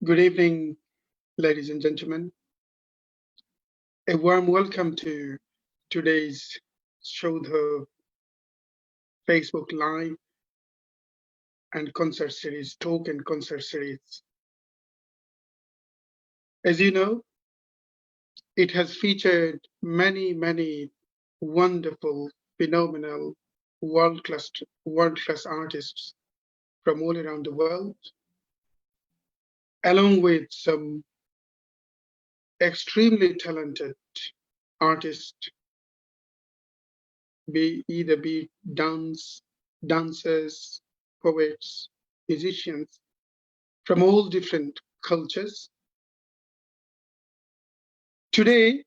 Good evening, ladies and gentlemen. A warm welcome to today's Saudha Facebook Live and concert series, talk and concert series. As you know, it has featured many wonderful, phenomenal, world-class artists from all around the world, along with some extremely talented artists, be dancers, poets, musicians from all different cultures. Today,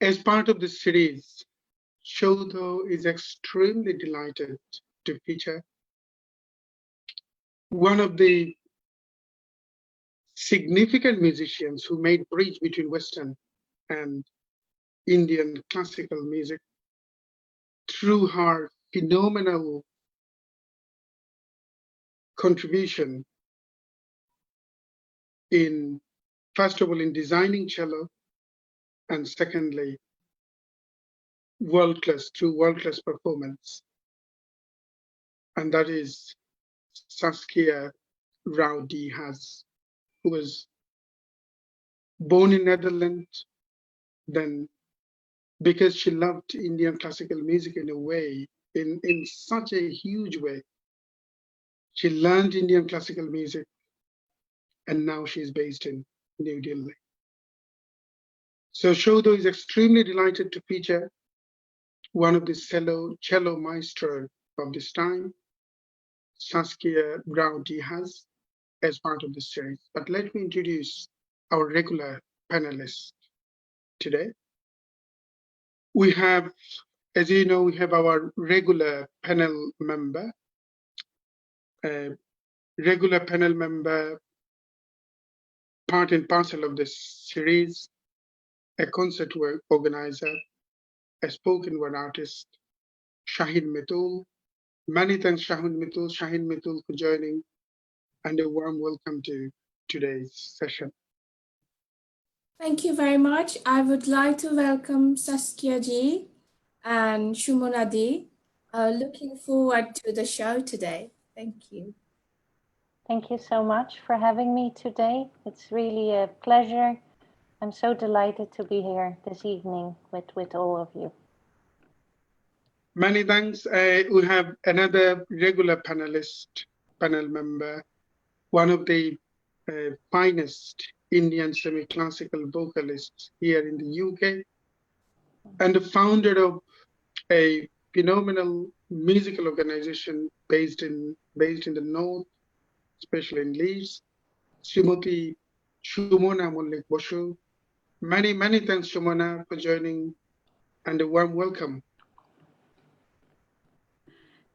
as part of this series, Saudha is extremely delighted to feature one of the significant musicians who made bridge between Western and Indian classical music through her phenomenal contribution in, first of all, in designing cello, and secondly, world-class performance. And that is Saskia Rao-de Haas, who was born in Netherlands, then because she loved Indian classical music in a way, in such a huge way, she learned Indian classical music, and now she's based in New Delhi. So Saudha is extremely delighted to feature one of the cello maestro of this time, Saskia Rao-de Haas, as part of this series. But let me introduce our regular panelists today. We have, as you know, we have our regular panel member, part and parcel of this series, a concert organizer, a spoken word artist, Shaheen Mitul. Many thanks, Shaheen Mitul, for joining, and a warm welcome to today's session. Thank you very much. I would like to welcome Saskia ji and Shumona di. Looking forward to the show today. Thank you. Thank you so much for having me today. It's really a pleasure. I'm so delighted to be here this evening with all of you. Many thanks. We have another regular panel member, one of the finest Indian semi-classical vocalists here in the UK, and the founder of a phenomenal musical organization based in the north, especially in Leeds, Srimati Shumona Mullik Boshu. Many thanks, Shumona, for joining, and a warm welcome.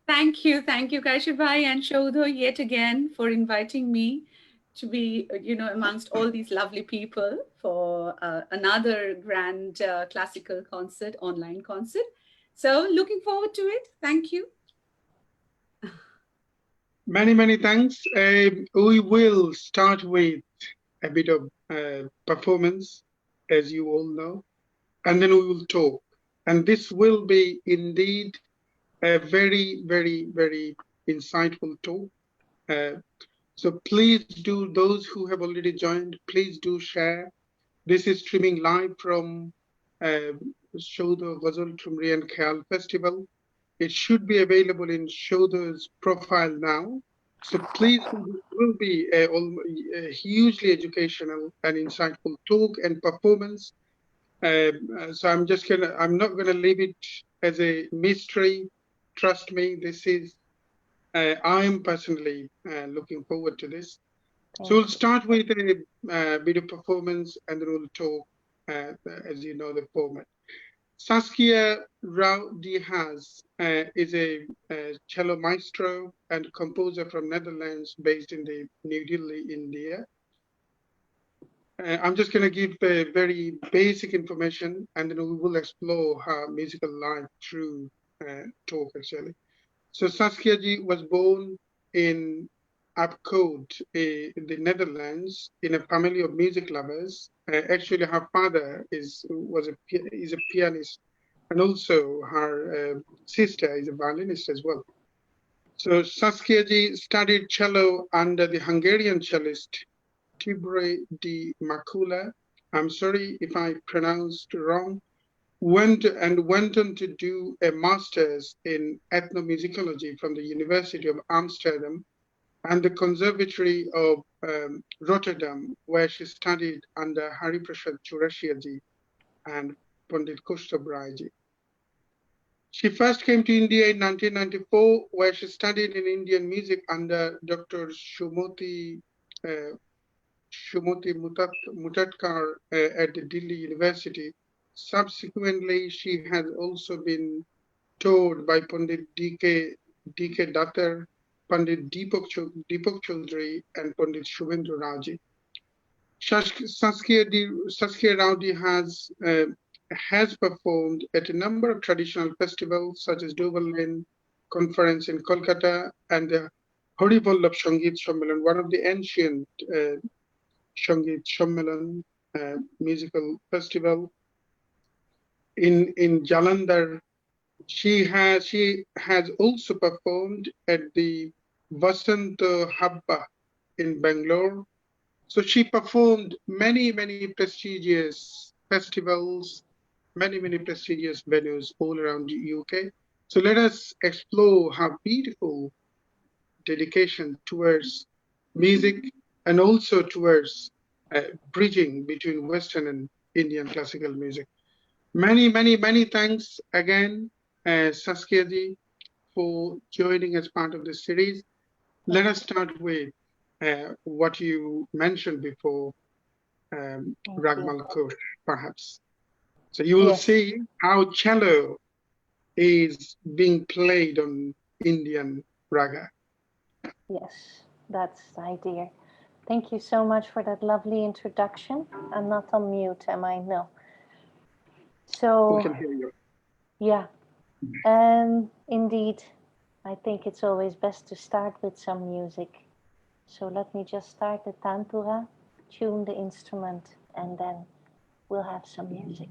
Thank you, Kaishif bhai and Saudha yet again for inviting me to be, amongst all these lovely people for another grand classical concert, online concert. So looking forward to it. Thank you. Many thanks. We will start with a bit of performance, as you all know, and then we will talk. And this will be indeed a very insightful talk. So please do, those who have already joined, please do share. This is streaming live from Saudha Ghazal Tumri and Khayal Festival. It should be available in Saudha's profile now. So please, it will be a hugely educational and insightful talk and performance. So I'm not gonna leave it as a mystery. Trust me, this is, I'm personally looking forward to this. So we'll start with a bit of performance, and then we'll talk, as you know, the format. Saskia Rao-de Haas is a cello maestro and composer from Netherlands based in the New Delhi, India. I'm just going to give very basic information, and then we will explore her musical life through talk, actually. So Saskia ji was born in opgegroeid in the Netherlands in a family of music lovers. Actually, her father is a pianist, and also her sister is a violinist as well. So Saskia ji studied cello under the Hungarian cellist Tibor de Makula. I'm sorry if I pronounced wrong. Went on to do a master's in ethnomusicology from the University of Amsterdam and the Conservatory of Rotterdam, where she studied under Hariprasad Chaurasia and Pandit Kustabrai. She first came to India in 1994, where she studied in Indian music under Dr. Uh, Shumoti Mutatkar at the Delhi University. Subsequently, she has also been taught by Pandit D.K. Datar, Pandit Deepak Chaudhary, and Pandit Shubhendra Raji. Saskia Rao-de has performed at a number of traditional festivals such as Doval Lane Conference in Kolkata and the Harivallabh Sangeet Sammelan, one of the ancient Sangeet Sammelan musical festival in Jalandhar. She has also performed at the Vasanta Habba in Bangalore. So she performed many prestigious festivals, many prestigious venues all around the UK. So let us explore her beautiful dedication towards music and also towards bridging between Western and Indian classical music. Many thanks again, Saskia ji, for joining as part of this series. Let us start with what you mentioned before, Ragmal Kosh, perhaps. So you will see how cello is being played on Indian raga. Yes, that's the idea. Thank you so much for that lovely introduction. I'm not on mute, am I? No. So, We can hear you. yeah, and indeed, I think it's always best to start with some music. So let me just start the tantura, tune the instrument, and then we'll have some music.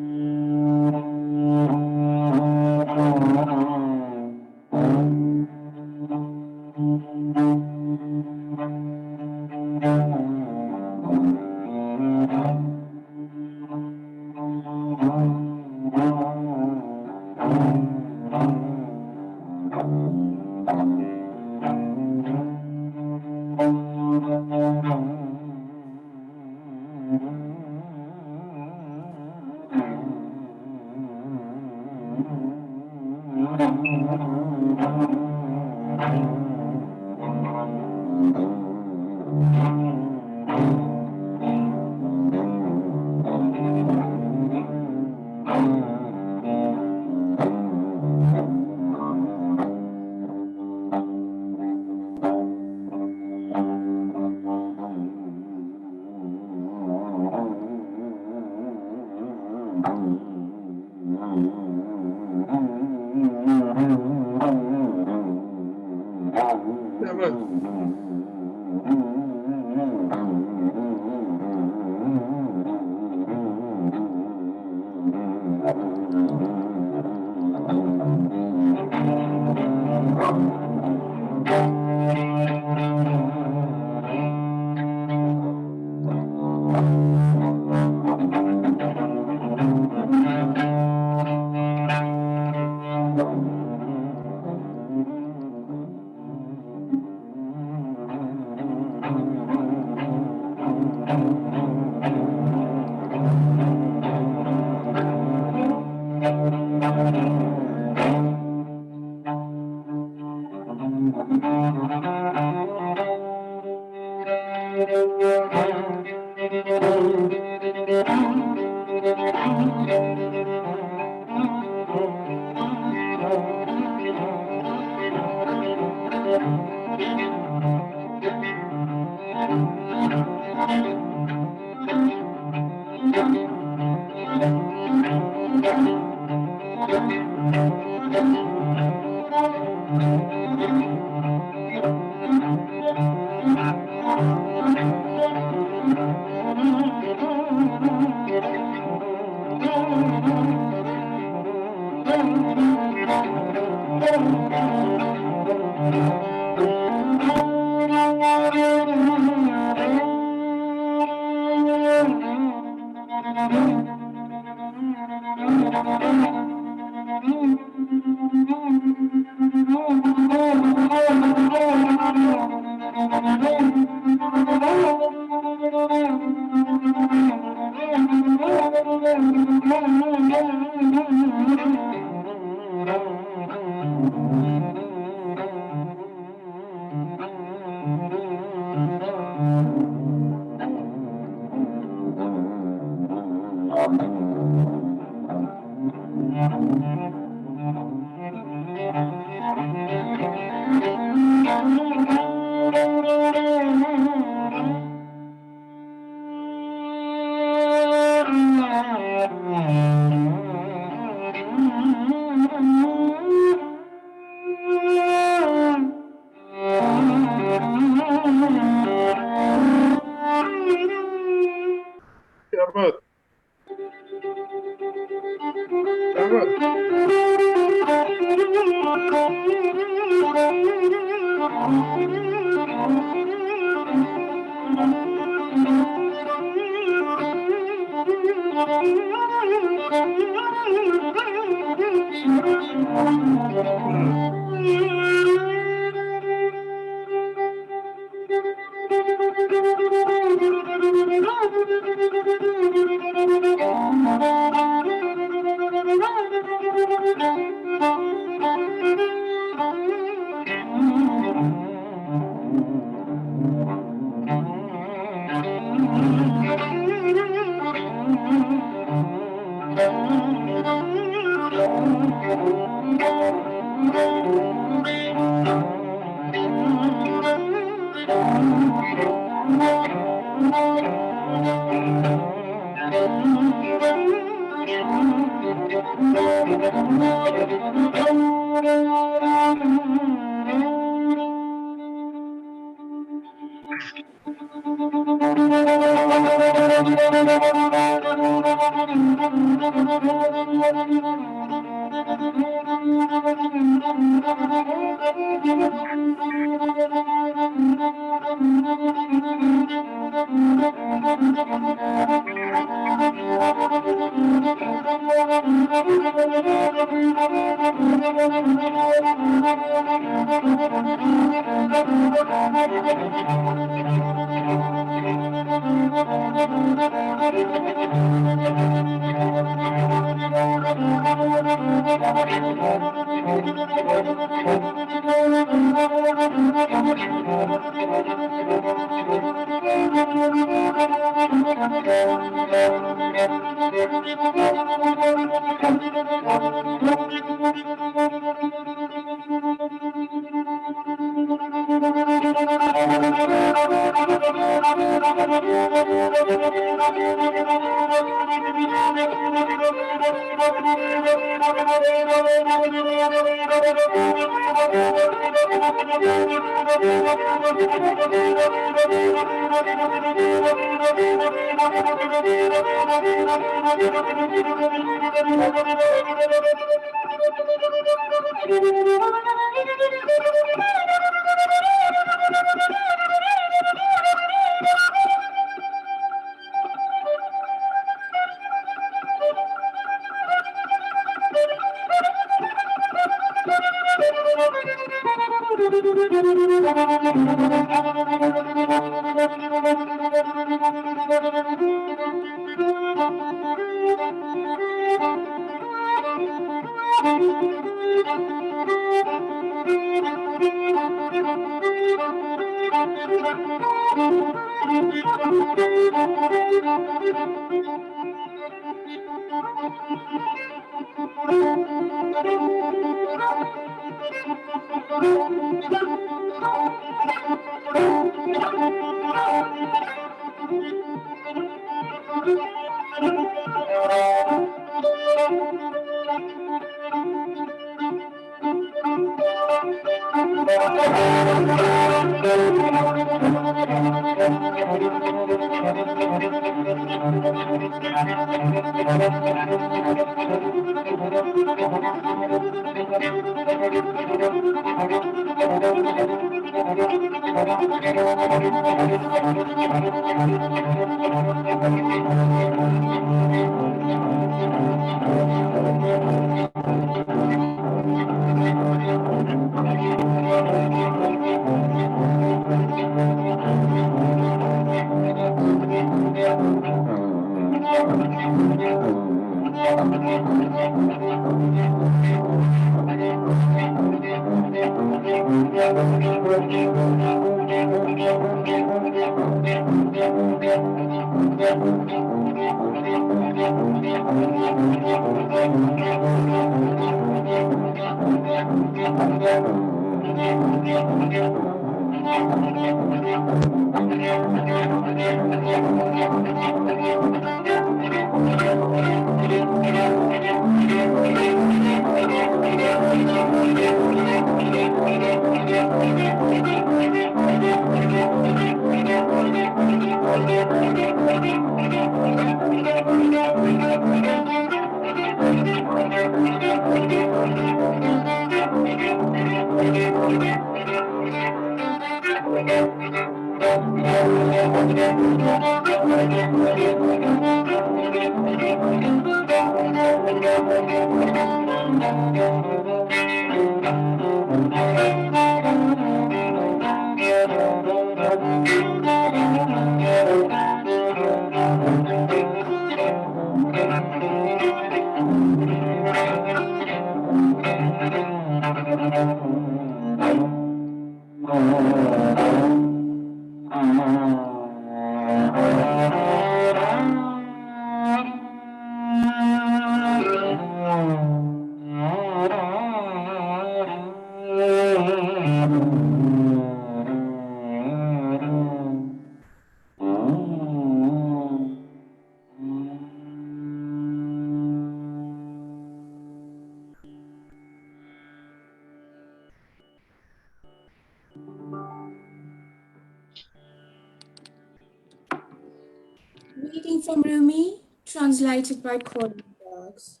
Reading from Rumi, translated by Colin Burks.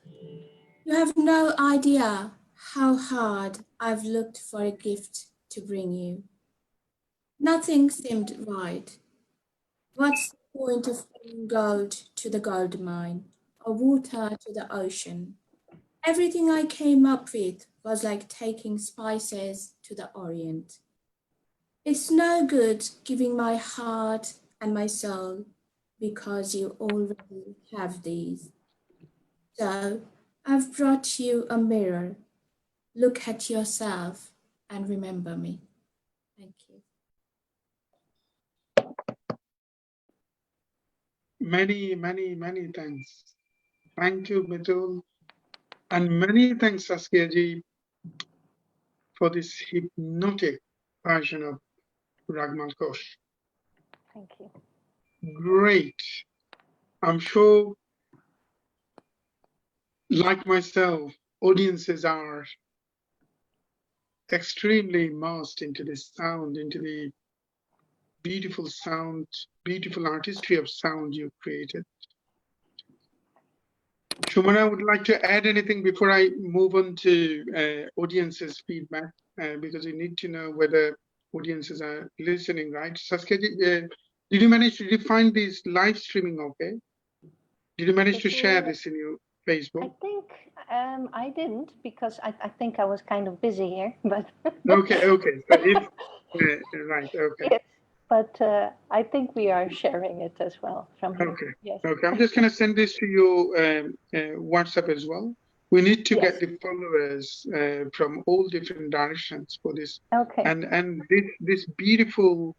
You have no idea how hard I've looked for a gift to bring you. Nothing seemed right. What's the point of bringing gold to the gold mine or water to the ocean? Everything I came up with was like taking spices to the Orient. It's no good giving my heart and my soul because you already have these. So I've brought you a mirror. Look at yourself and remember me. Thank you. Many thanks. Thank you, Mitul. And many thanks, Saskia ji, for this hypnotic version of Ragmal Kosh. Thank you. Great. I'm sure, like myself, audiences are extremely immersed into this sound, into the beautiful sound, beautiful artistry of sound you created. Shumana, would like to add anything before I move on to audiences' feedback? Because we need to know whether audiences are listening, right? Saskia, did you manage to find this live streaming okay? Did you manage to share this in your Facebook? I think I didn't, because I think I was kind of busy here, but Okay. So if right, okay. yes, but I think we are sharing it as well from here. Okay. Yes. Okay. I'm just going to send this to your WhatsApp as well. We need to Yes. get the followers from all different directions for this. Okay. And this beautiful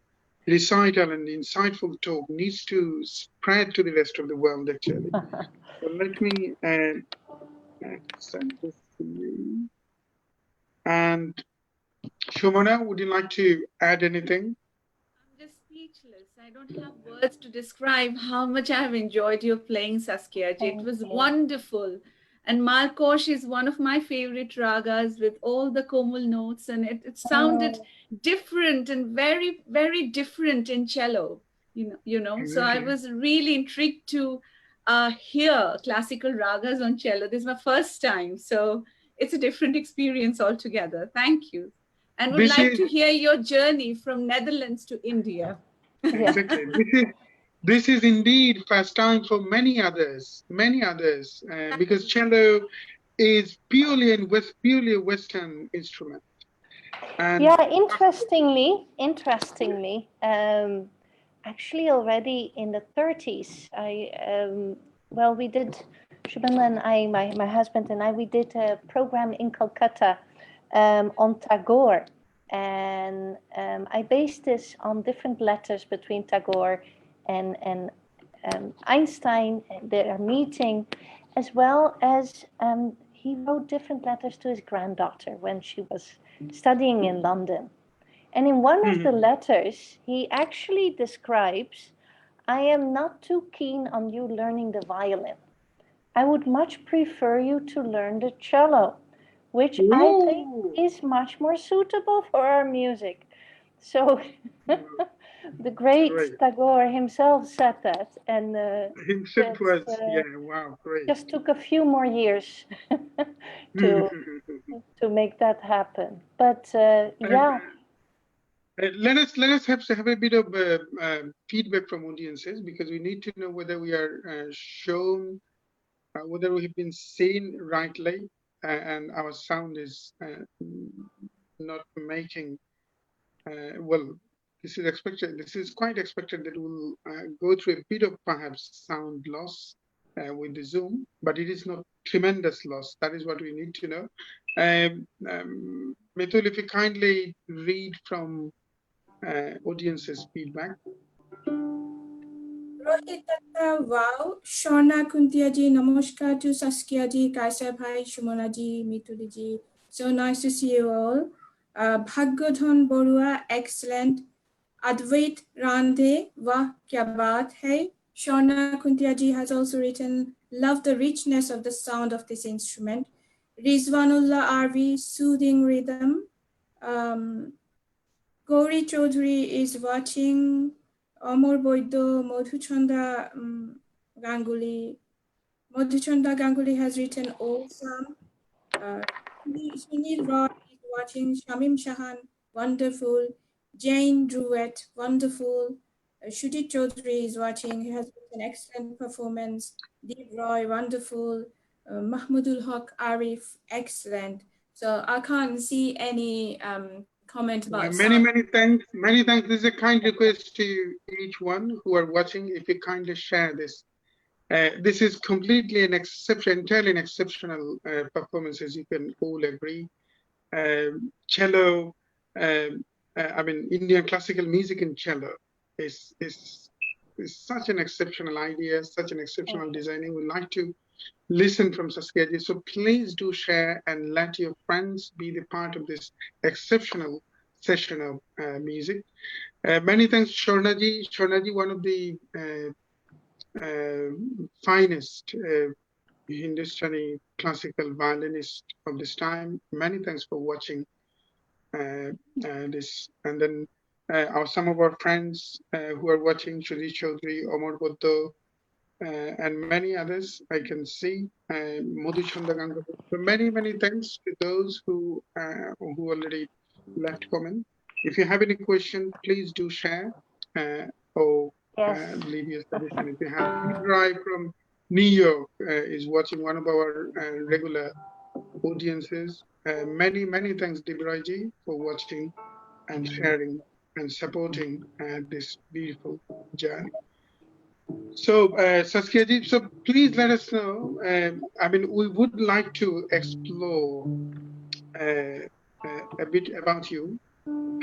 recital and insightful talk needs to spread to the rest of the world, actually. So let me send this to you. And Shumana, would you like to add anything? I'm just speechless. I don't have words to describe how much I have enjoyed your playing, Saskia ji. It was wonderful. And Malkosh is one of my favorite ragas with all the Komal notes, and it sounded different and very, very different in cello. So I was really intrigued to hear classical ragas on cello. This is my first time, so it's a different experience altogether. Thank you. And would like to hear your journey from Netherlands to India. Exactly. This is indeed first time for many others, because cello is purely a Western instrument. And yeah, interestingly, actually already in the 30s, we did, Shubham and I, my husband and I, we did a program in Kolkata on Tagore. And I based this on different letters between Tagore and Einstein, their meeting, as well as he wrote different letters to his granddaughter when she was studying in London. And in one of the letters, he actually describes, I am not too keen on you learning the violin. I would much prefer you to learn the cello, which I think is much more suitable for our music. So the great Tagore himself said that, and himself was, wow, great. just took a few more years to make that happen. But yeah. Let us have a bit of feedback from audiences, because we need to know whether we are shown, whether we have been seen rightly, and our sound is not making well. This is quite expected that we'll go through a bit of perhaps sound loss with the Zoom, but it is not tremendous loss. That is what we need to know. Mitul, if you kindly read from audience's feedback. Rohit, wow. Shona Kuntia ji, namaskar to Saskia ji, Kaisa bhai, Shumona ji, Mituli ji. So nice to see you all. Bhagwadhan Borua, excellent. Advait Randhe, wah, kya baat hai. Shona Kuntia ji has also written, love the richness of the sound of this instrument. Rizwanullah Arvi, soothing rhythm. Gauri Chaudhary is watching. Amor Boido, Madhuchanda Ganguly has written awesome. Sunil Roy is watching. Shamim Shahan, wonderful. Jane Druet, wonderful. Shudit Chaudhary is watching. He has an excellent performance. Deep Roy, wonderful. Mahmudul Haq Arif, excellent. So I can't see any comment about Many, sound. many thanks. Many thanks. This is a kind request to each one who are watching. If you kindly share this. This is completely an exception, entirely an exceptional performance, as you can all agree. Cello, I mean, Indian classical music in cello is such an exceptional idea, such an exceptional designing. We'd like to listen from Saskia ji. So please do share and let your friends be the part of this exceptional session of music. Many thanks, Shorna ji. Shorna ji, one of the finest Hindustani classical violinist of this time. Many thanks for watching this. And then some of our friends who are watching, Shri Chaudhary, Omar Boddo, and many others I can see, Madhu Chandaganga. So many, many thanks to those who already left comment. If you have any question, please do share or Yes. leave your suggestion. If you have Drive from New York is watching, one of our regular audiences. Many, many thanks, Dibrai for watching and sharing and supporting this beautiful journey. So, Saskia ji, so please let us know. I mean, we would like to explore a bit about you.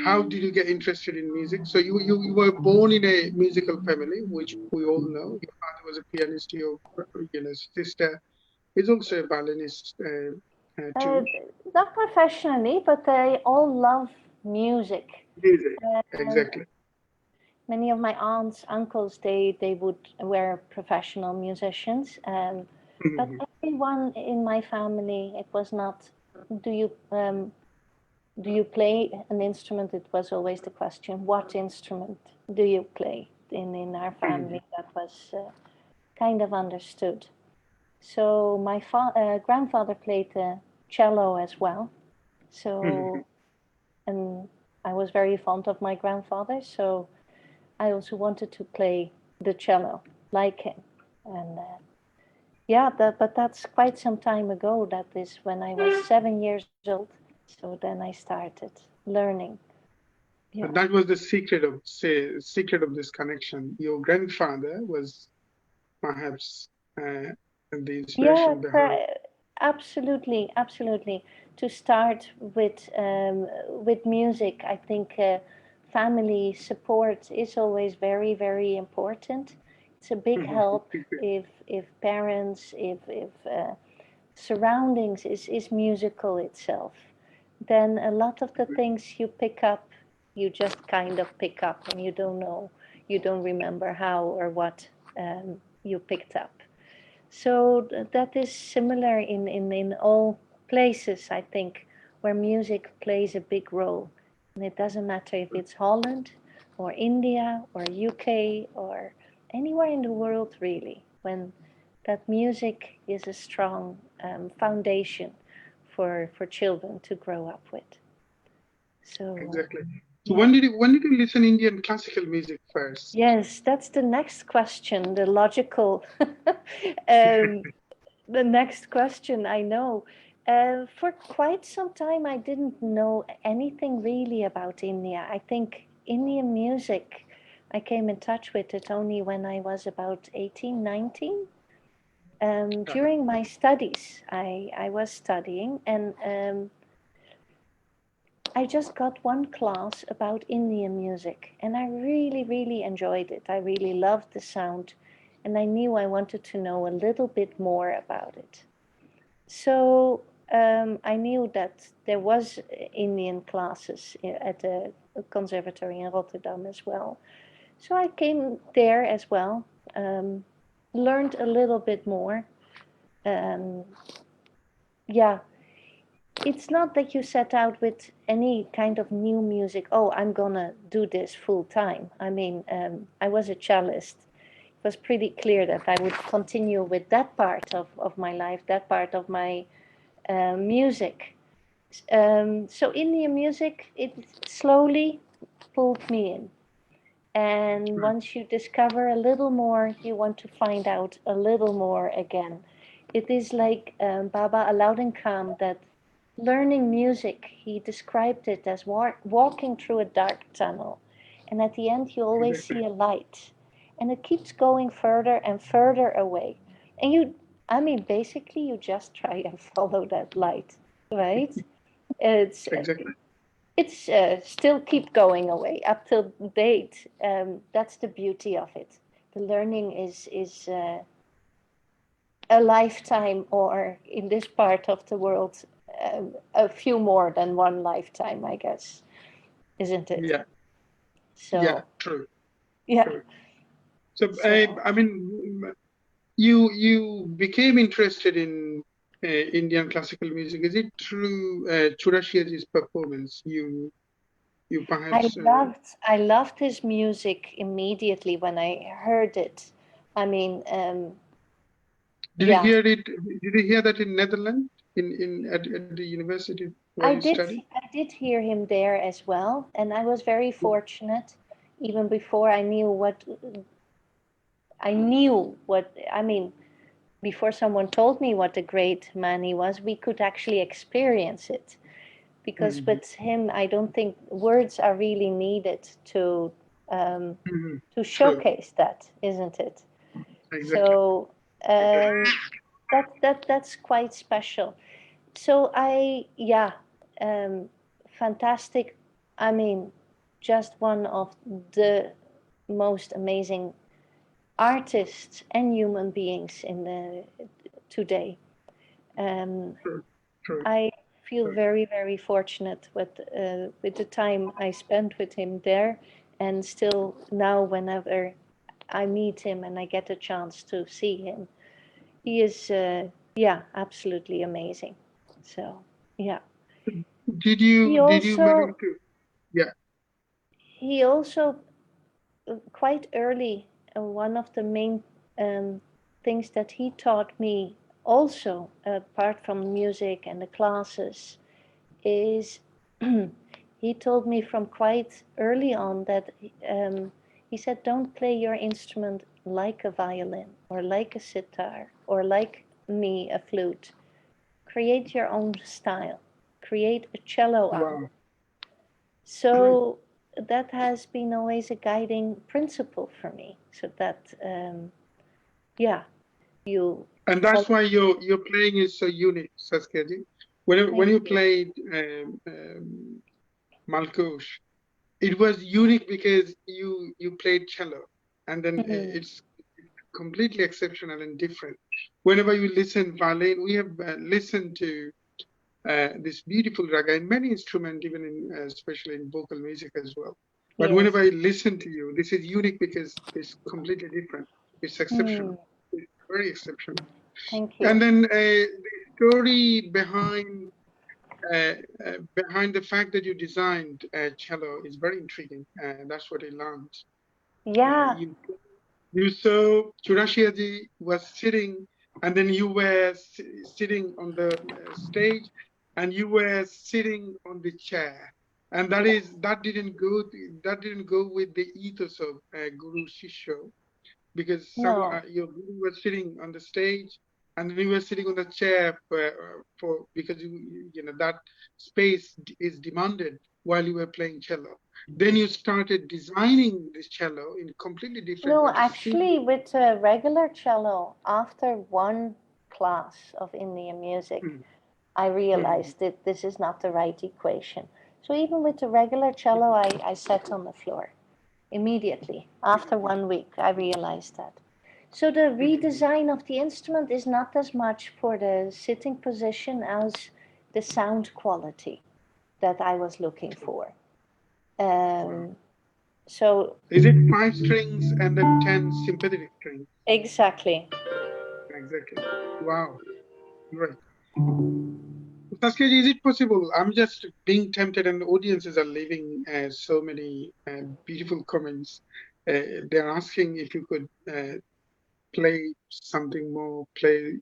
How did you get interested in music? So you were born in a musical family, which we all know. Your father was a pianist. Your sister is also a violinist too. Not professionally, but they all love music. Music, And exactly. many of my aunts, uncles, they were professional musicians. But Mhm. everyone in my family, it was not, do you do you play an instrument? It was always the question, what instrument do you play? In our family, that was kind of understood. So my grandfather played the cello as well. So, and I was very fond of my grandfather. So I also wanted to play the cello like him. And yeah, but that's quite some time ago. That is when I was 7 years old. So then I started learning. Yeah. That was the secret of this connection. Your grandfather was perhaps the Yeah, inspiration behind. absolutely, absolutely. To start with music, I think family support is always very, very important. It's a big help if parents, if surroundings is musical itself. Then a lot of the things you pick up, you just kind of pick up, and you don't know, you don't remember how or what you picked up. So that is similar in all places, I think, where music plays a big role. And it doesn't matter if it's Holland or India or UK or anywhere in the world, really, when that music is a strong foundation for children to grow up with. So Exactly. So yeah. when did you listen Indian classical music first? Yes, that's the next question, the logical um, the next question, I know. For quite some time, I didn't know anything really about India. I think Indian music, I came in touch with it only when I was about 18, 19. During my studies, I was studying, and I just got one class about Indian music, and I really, really enjoyed it. I really loved the sound, and I knew I wanted to know a little bit more about it. So I knew that there was Indian classes at the conservatory in Rotterdam as well. So I came there as well, learned a little bit more. Um, yeah, it's not that you set out with any kind of new music. Oh, I'm gonna do this full time. I mean, I was a cellist. It was pretty clear that I would continue with that part of my life, that part of my music. So Indian music, it slowly pulled me in. And once you discover a little more, you want to find out a little more again. It is like Baba Alauddin Khan that learning music, he described it as walking through a dark tunnel. And at the end, you always Exactly. see a light. And it keeps going further and further away. And you, I mean, basically, you just try and follow that light, right? It's Exactly. it's still keep going away up till date. That's the beauty of it. The learning is a lifetime, or in this part of the world, a few more than one lifetime, I guess, isn't it? Yeah. Yeah. So True. yeah, True. So so I mean, you became interested in Indian classical music. Is it through Churashiaji's performance? You perhaps I loved his music immediately when I heard it. I mean, did you yeah, hear it? Did you hear that in Netherlands at the university where I you did studied? I did hear him there as well, and I was very fortunate. Even before I knew what I mean, before someone told me what a great man he was, we could actually experience it. Because Mhm. with him, I don't think words are really needed um, Mhm. to True. showcase that, isn't it? Exactly. So Exactly. that's quite special. So yeah, um, fantastic. I mean, just one of the most amazing artists and human beings in the today. Um, True. True. I feel True. very, very fortunate with the time I spent with him there, and still now, whenever I meet him and I get a chance to see him, he is, yeah, absolutely amazing. So, yeah. He Did you manage also, to? Yeah. he also quite early, one of the main things that he taught me, also apart from music and the classes, is he told me from quite early on that he said, don't play your instrument like a violin or like a sitar or like me, a flute. Create your own style, create a cello out. Wow. Great. So that has been always a guiding principle for me. So that, yeah, you And follow. that's why your playing is so unique, Saskia ji. When Thank you you. played Malkush, it was unique because you played cello, and then Mm, it's completely exceptional and different. Whenever you listen violin, we have listened to this beautiful raga in many instruments, even in especially in vocal music as well. But whenever yes. I listen to you, this is unique because it's completely different. It's exceptional. Mm, It's very exceptional. thank And you. then the story behind the fact that you designed cello is very intriguing. That's what I learned. Yeah. You saw Churashiaji was sitting, and then you were sitting on the stage, and you were sitting on the chair, and that didn't go with the ethos of Guru Shishyo, because No. your guru was sitting on the stage, and then you were sitting on the chair for because you know that space is demanded while you were playing cello. Then you started designing this cello in completely different No, way to suit. actually, with a regular cello, after one class of Indian music, Mm, I mm, realized that this is not the right equation. So even with the regular cello, I sat on the floor immediately. After mm, 1 week, I realized that. So the mm. redesign of the instrument is not as much for the sitting position as the sound quality that I was looking for. Wow. Um, so Is it 5 strings and then 10 sympathetic strings? exactly. Exactly. Wow. Right. Saskia, is it possible? I'm just being tempted, and the audiences are leaving so many beautiful comments. They're asking if you could play something more, play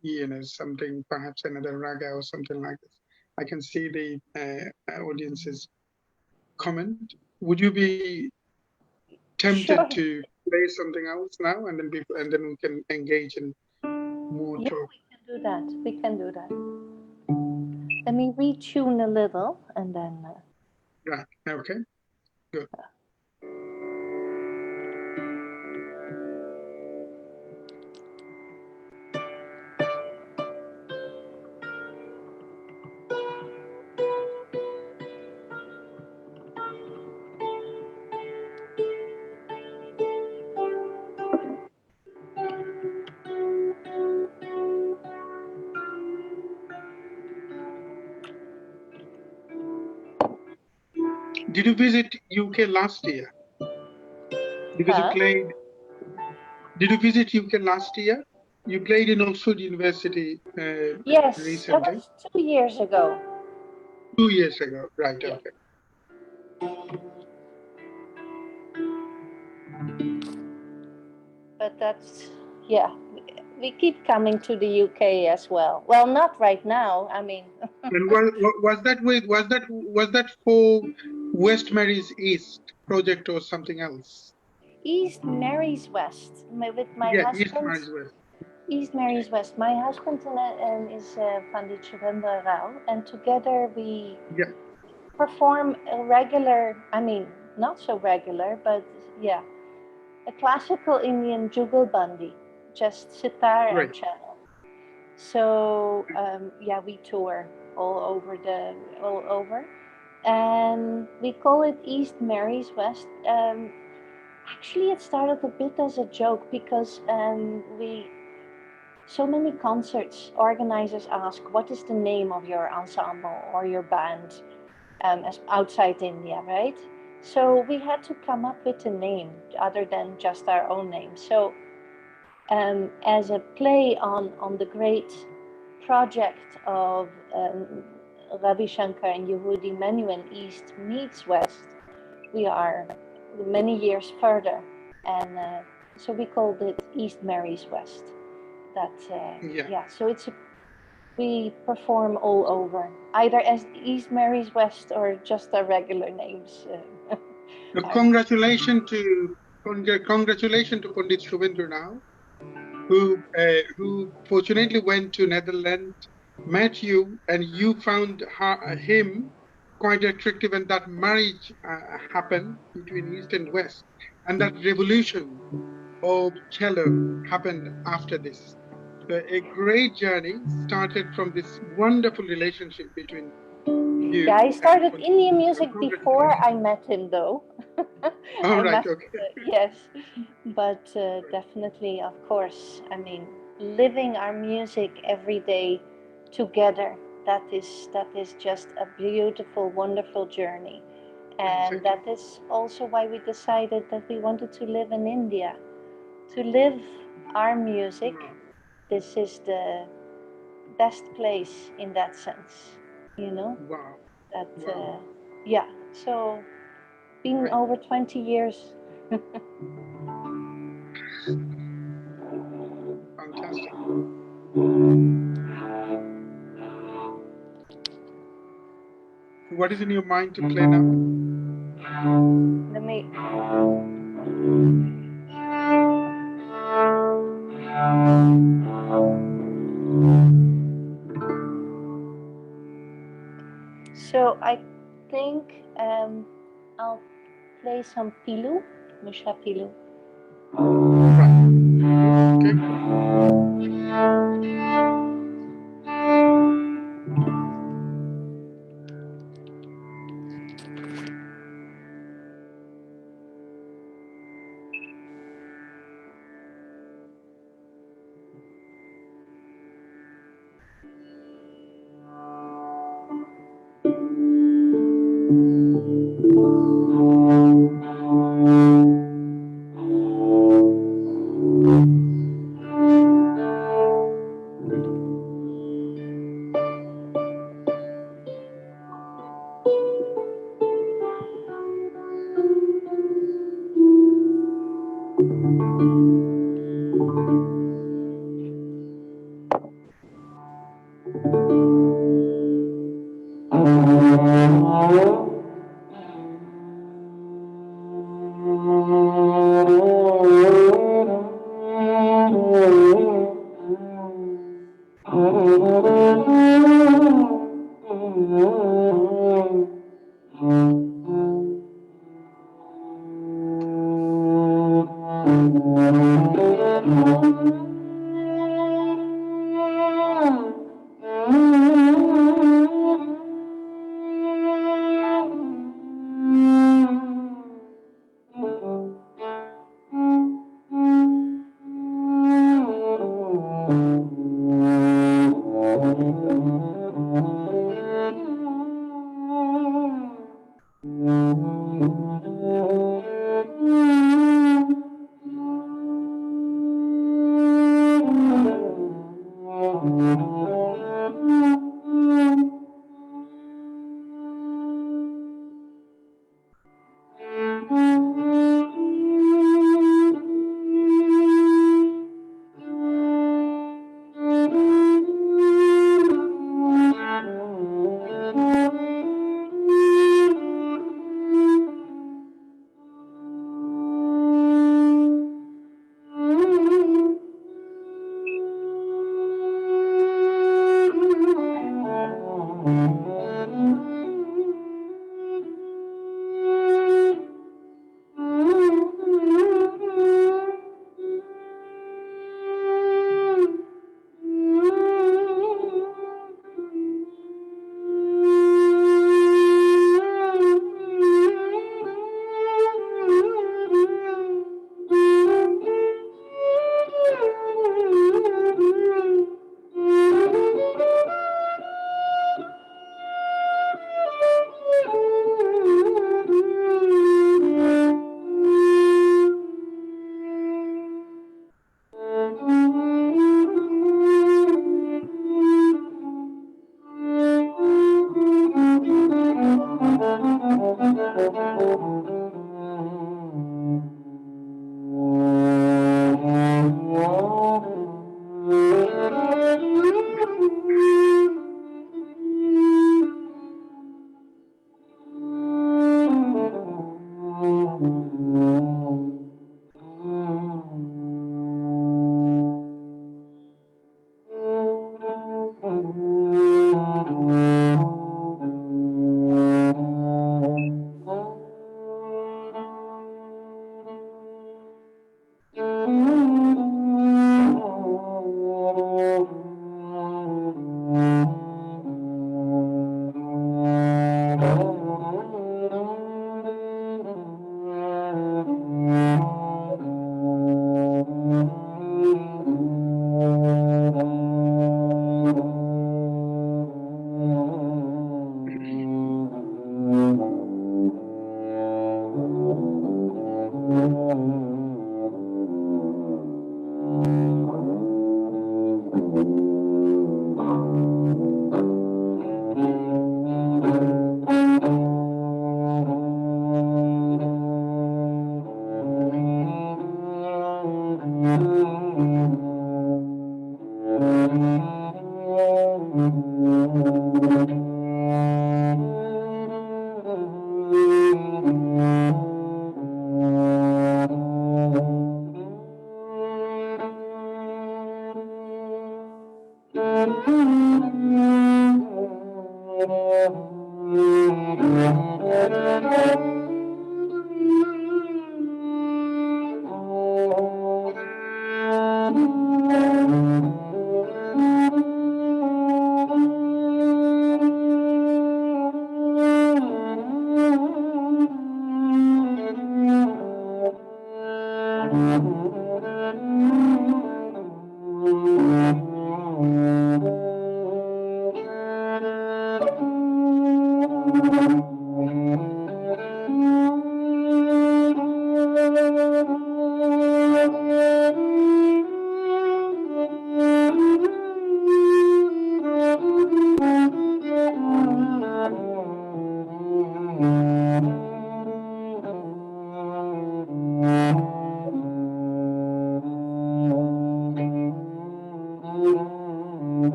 something, perhaps another raga or something like this. I can see the audience's comment. Would you be tempted Sure. to play something else now, and then we can engage in more Yeah, talk? we can do that. We can do that. Let me retune a little and then. Right. Okay. Good. Did you visit UK last year? Because you played. Did you visit UK last year? You played in Oxford University Yes, recently. that was 2 years ago. 2 years ago, right? Yeah. Okay. But that's, yeah, we keep coming to the UK as well. Well, not right now. I mean, And was that for West Mary's East project or something else? East Mary's West with my Yeah, East husband. Mary's West. East Mary's West. My husband is van die Chirunda Rao, and together we perform a regular, I mean, not so regular, but yeah, a classical Indian jugalbandi, just sitar and cello. So yeah, we tour all over, and we call it East Mary's West. Actually, it started a bit as a joke because so many concerts organizers ask, what is the name of your ensemble or your band as outside India, right? So we had to come up with a name other than just our own name. So as a play on the great project of Ravi Shankar and Yehudi Menuhin, East meets West, we are many years further, and so we called it East Mary's West. That yeah, so we perform all over, either as East Mary's West or just our regular names. Congratulations to Pandit Shubhendra now, who fortunately went to Netherlands, met you, and you found him quite attractive, and that marriage happened between East and West, and that revolution of cello happened after this. So a great journey started from this wonderful relationship between you. Yeah, I started Indian music before I met him, though. All right, okay. Yes, but definitely, of course. I mean, living our music every day together, that is just a beautiful, wonderful journey. And that is also why we decided that we wanted to live in India. To live our music, this is the best place in that sense, you know? Wow. That, yeah, so been over 20 years. Fantastic. What is in your mind to play now? Let me. So I think I'll play some Pilu, Musha Pilu.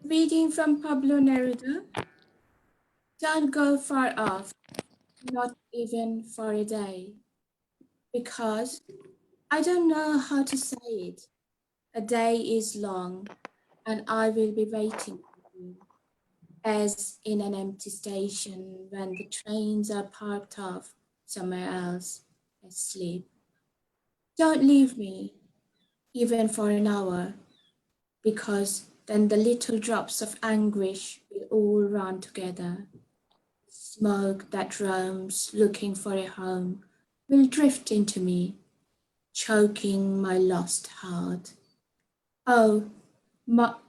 Reading from Pablo Neruda, don't go far off, not even for a day, because I don't know how to say it. A day is long, and I will be waiting for you, as in an empty station when the trains are parked off somewhere else, asleep. Don't leave me, even for an hour, because then the little drops of anguish will all run together. Smoke that roams looking for a home will drift into me, choking my lost heart. Oh,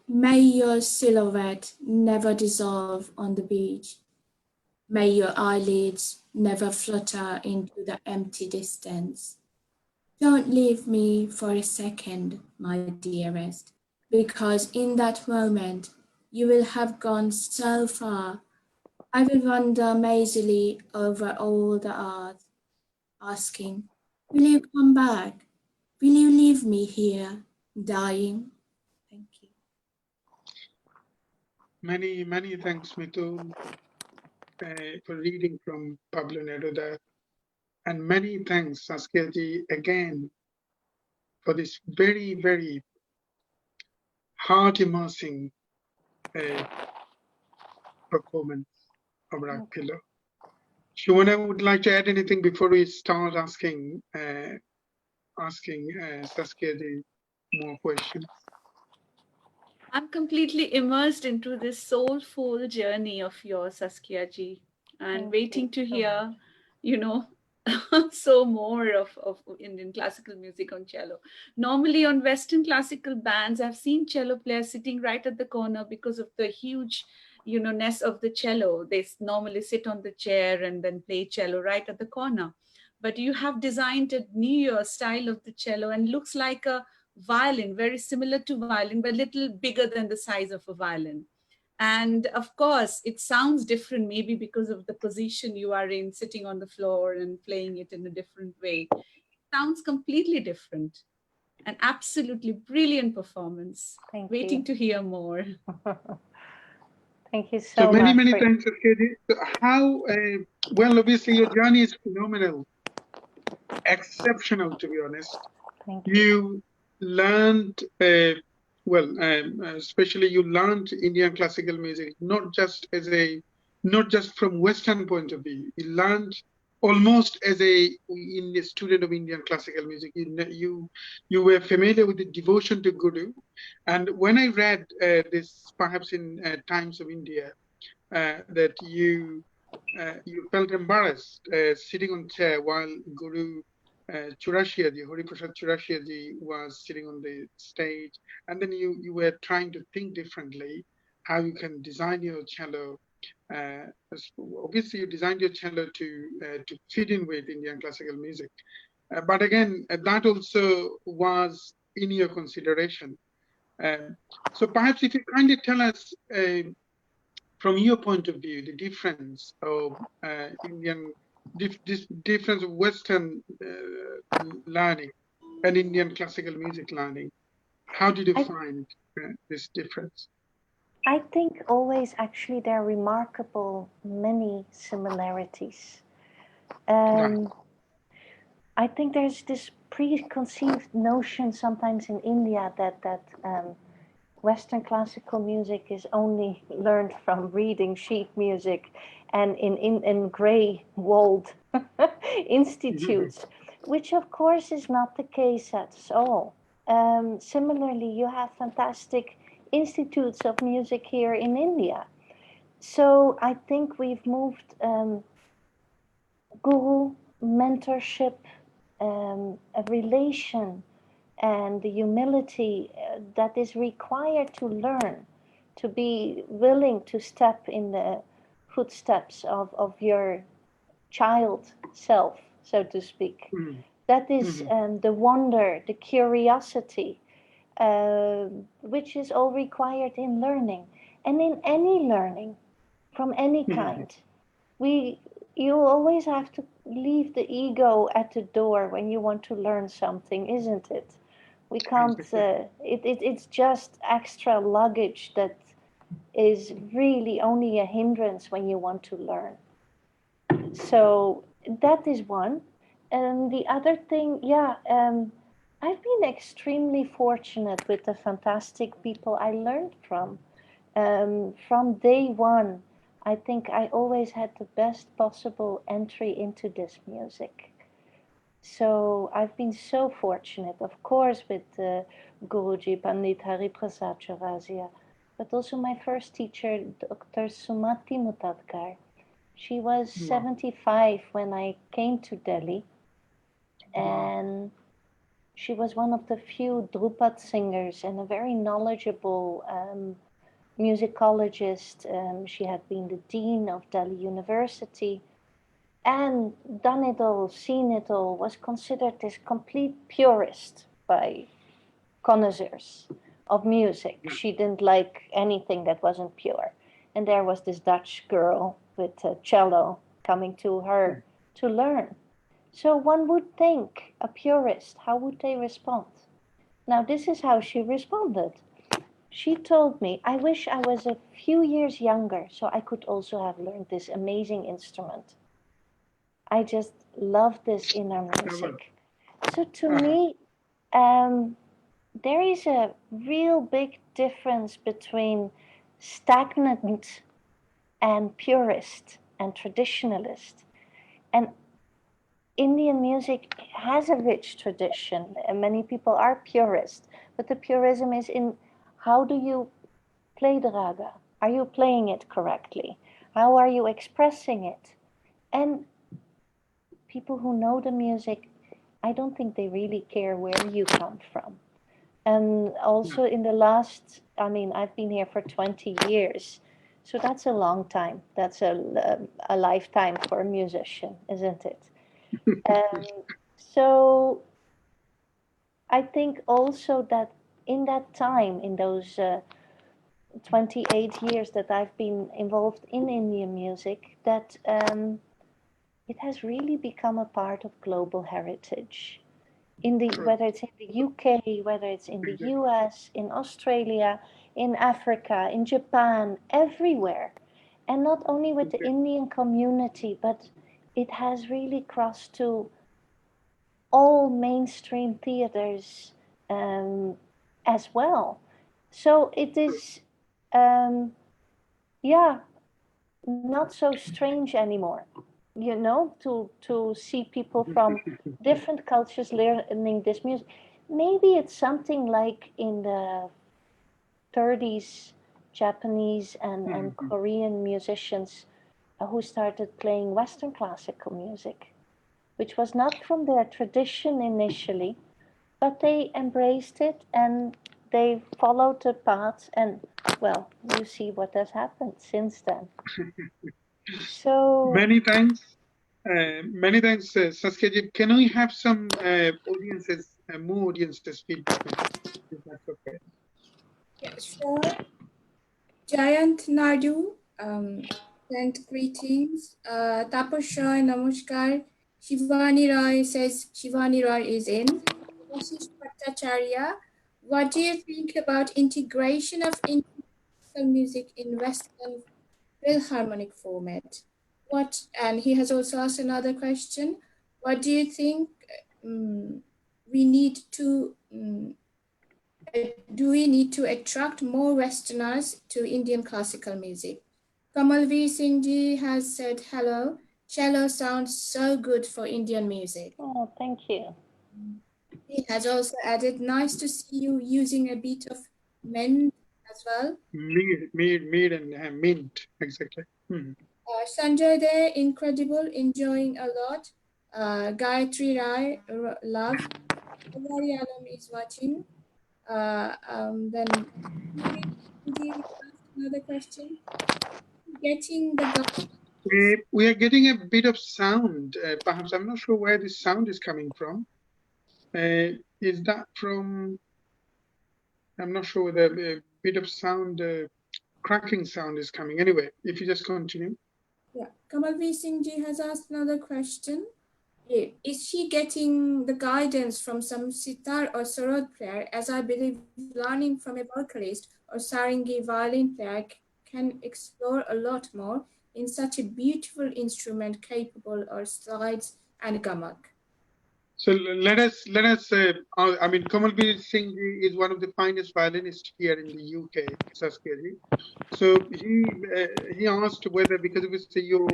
may your silhouette never dissolve on the beach. May your eyelids never flutter into the empty distance. Don't leave me for a second, my dearest, because in that moment you will have gone so far. I will wander mazily over all the earth, asking, will you come back? Will you leave me here, dying? Thank you. Many thanks, Mitul, for reading from Pablo Neruda. And many thanks, Saskia ji, again, for this very heart-immersing performance of Rag Pillow. Shimona would like to add anything before we start asking Saskia ji more questions. I'm completely immersed into this soulful journey of yours, Saskia ji, and Thank waiting you to so hear, much. you know, so more of Indian classical music on cello. Normally on Western classical bands, I've seen cello players sitting right at the corner because of the huge, ness of the cello. They normally sit on the chair and then play cello right at the corner. But you have designed a new style of the cello and looks like a violin, very similar to violin, but a little bigger than the size of a violin. And of course, it sounds different, maybe because of the position you are in, sitting on the floor and playing it in a different way. It sounds completely different. An absolutely brilliant performance. Thank Waiting you. to hear more. Thank you So so many much for thanks, Saskia ji. So how, well, obviously your journey is phenomenal, exceptional, to be honest. thank you. You learned, especially you learned Indian classical music, not just from Western point of view. You learned almost as a student of Indian classical music. You were familiar with the devotion to Guru. And when I read this, perhaps in Times of India, that you felt embarrassed sitting on chair while Guru Churashia ji, Hari Prasad Churashia ji was sitting on the stage, and then you were trying to think differently how you can design your cello. Uh, Obviously, you designed your cello to fit in with Indian classical music, but again, that also was in your consideration. Um, so perhaps if you kindly tell us from your point of view, the difference of difference of Western learning and Indian classical music learning. How did you I, find this difference? I think always actually there are remarkable many similarities. Right. I think there's this preconceived notion sometimes in India that Western classical music is only learned from reading sheet music and in grey walled institutes, which of course is not the case at all. Similarly, you have fantastic institutes of music here in India. So I think we've moved guru, mentorship, a relation and the humility that is required to learn, to be willing to step in the footsteps of your child self, so to speak. Mhm. That is Mhm. the wonder, the curiosity, which is all required in learning. And in any learning, from any Mhm. kind, we you always have to leave the ego at the door when you want to learn something, isn't it? We can't it's just extra luggage that is really only a hindrance when you want to learn. So that is one. And the other thing, yeah, I've been extremely fortunate with the fantastic people I learned from. From day one, I think I always had the best possible entry into this music. So I've been so fortunate, of course, with Guruji Pandit Hari Prasad Chaurasia, but also my first teacher, Dr. Sumati Mutadkar. She was Wow. 75 when I came to Delhi, Wow. and She was one of the few Drupad singers and a very knowledgeable musicologist. She had been the dean of Delhi University and done it all, seen it all, was considered this complete purist by connoisseurs of music. She didn't like anything that wasn't pure. And there was this Dutch girl with a cello coming to her to learn. So one would think, a purist, how would they respond? Now, this is how she responded. She told me, I wish I was a few years younger so I could also have learned this amazing instrument. I just love this inner music. So to me, there is a real big difference between stagnant and purist and traditionalist. And Indian music has a rich tradition, and many people are purist, but the purism is in how do you play the raga? Are you playing it correctly? How are you expressing it? And people who know the music, I don't think they really care where you come from. And also in the last, I mean, I've been here for 20 years. So that's a long time. That's a lifetime for a musician, isn't it? So I think also that in that time, in those 28 years that I've been involved in Indian music, that it has really become a part of global heritage. Whether it's in the UK, whether it's in the US, in Australia, in Africa, in Japan, everywhere. And not only with the Indian community, but it has really crossed to all mainstream theaters as well. So it is, not so strange anymore, to see people from different cultures learning this music. Maybe it's something like in the 30s, Japanese and Korean musicians who started playing Western classical music, which was not from their tradition initially, but they embraced it and they followed the path, and well, you see what has happened since then. So Many thanks. Many thanks, Saskia. Can we have some audiences, more audiences feedback? If that's okay. Yeah, sure. Jayant Naidu sent greetings. Tapas Roy, namaskar. Shivani Roy says Shivani Roy is in. Ashish Bhattacharya, what do you think about integration of Indian classical music in Western Philharmonic format? And he has also asked another question. What do you think we need to do we need to attract more Westerners to Indian classical music? Kamalveer Singh ji has said, hello, cello sounds so good for Indian music. oh, thank you. He has also added, nice to see you using a bit of mint as well. Mead and mint, exactly. Sanjay there, incredible, enjoying a lot. Gayatri Rai, love. Alam is watching. Then another question. Getting the We are getting a bit of sound. Perhaps I'm not sure where this sound is coming from. Is that from? I'm not sure whether a bit of sound, cracking sound is coming. Anyway, if you just continue. Yeah, Kamalveer Singh ji has asked another question. Is she getting the guidance from some sitar or sarod player? As I believe learning from a vocalist or sarangi violin player can explore a lot more in such a beautiful instrument capable of slides and gamak. So let us. I mean, Kamalveer Singh is one of the finest violinists here in the UK, Saskia. So he asked whether, because obviously your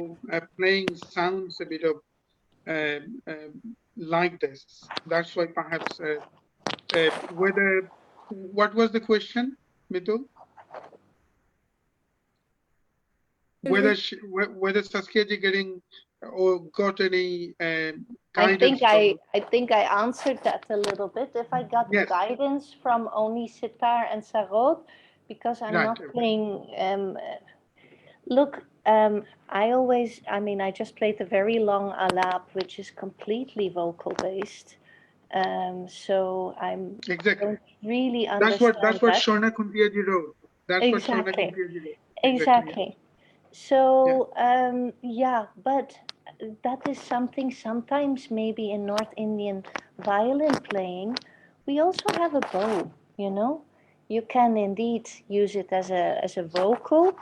playing sounds a bit of like this. That's why perhaps whether. What was the question, Mitul? Whether Saskia is getting or got any I guidance think from? I think I answered that a little bit. If I got Yes, guidance from only sitar and sarod, because I'm right. not playing. Look, I mean, I just played a very long alap, which is completely vocal based. So I Exactly. don't really That's understand what that. Shona Kuntiyaji wrote. That's what Shona Exactly, Kuntiyaji wrote. Exactly. exactly. Yeah. So, yeah, but that is something sometimes maybe in North Indian violin playing, we also have a bow, you know? You can indeed use it as a vocal.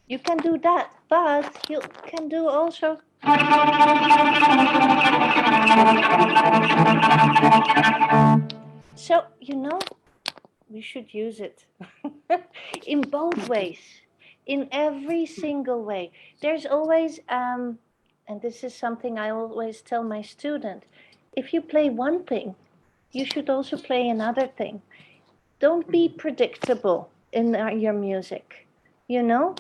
You can do that, but you can do also. So, we should use it in both ways, in every single way. There's always, and this is something I always tell my student, if you play one thing, you should also play another thing. Don't be predictable in your music, you know?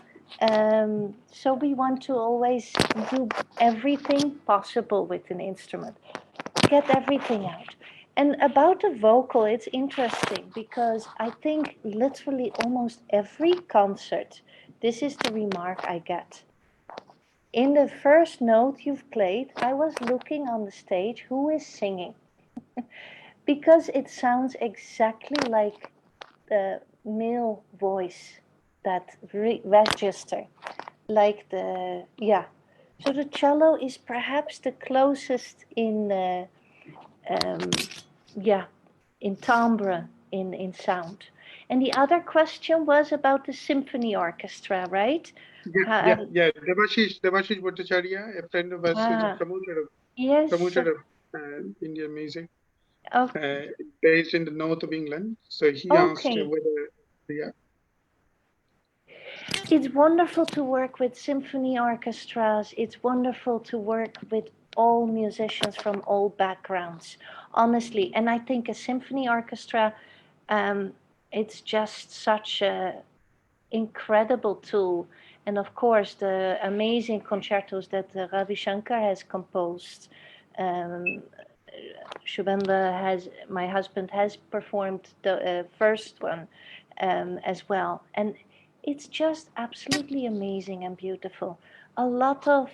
So we want to always do everything possible with an instrument, get everything out. And about the vocal, it's interesting because I think literally almost every concert, this is the remark I get. In the first note you've played, I was looking on the stage, who is singing? Because it sounds exactly like the male voice, that register, like the, yeah. So the cello is perhaps the closest in um, yeah, in timbre, in sound. And the other question was about the symphony orchestra, right? Yeah. Devashish Bhattacharya, a friend of us, is a Ah, yes. promoter of Indian music, Oh, based in the north of England. So he asked okay. whether, yeah, It's wonderful to work with symphony orchestras. It's wonderful to work with all musicians from all backgrounds, honestly. And I think a symphony orchestra, um, it's just such a incredible tool. And of course, the amazing concertos that Ravi Shankar has composed. Um, Shubhendra my husband, has performed the first one as well. And it's just absolutely amazing and beautiful. A lot of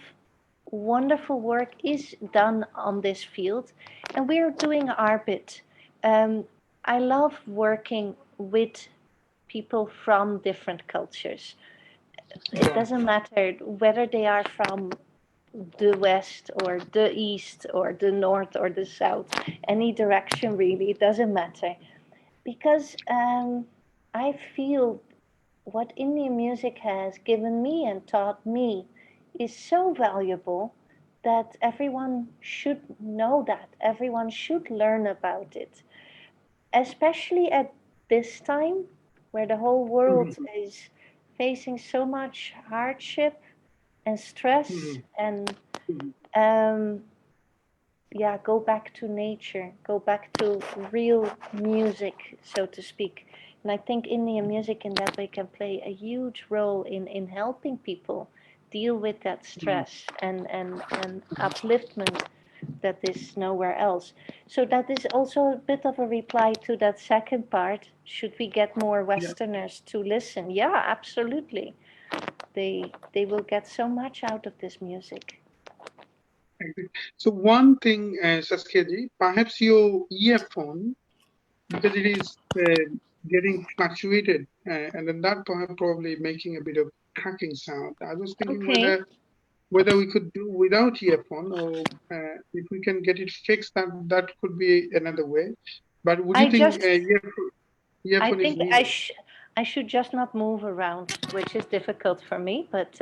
wonderful work is done on this field, and we're doing our bit. I love working with people from different cultures. It yeah, doesn't matter whether they are from the west or the east or the north or the south, any direction really, it doesn't matter. Because I feel what Indian music has given me and taught me is so valuable that everyone should know that, everyone should learn about it, especially at this time where the whole world Mhm, is facing so much hardship and stress mhm, and mhm. um, yeah, go back to nature, go back to real music, so to speak. And I think Indian music in that way can play a huge role in helping people deal with that stress and upliftment that is nowhere else. So that is also a bit of a reply to that second part. Should we get more Yeah. Westerners to listen? Yeah, absolutely. They will get so much out of this music. Agree. So one thing, Saskia ji, perhaps your earphone, because it is getting fluctuated, and then that probably making a bit of cracking sound. I was thinking Okay. whether we could do without earphone, or if we can get it fixed, that could be another way. But would you I think just I earphone is think I needed? should just not move around, which is difficult for me, but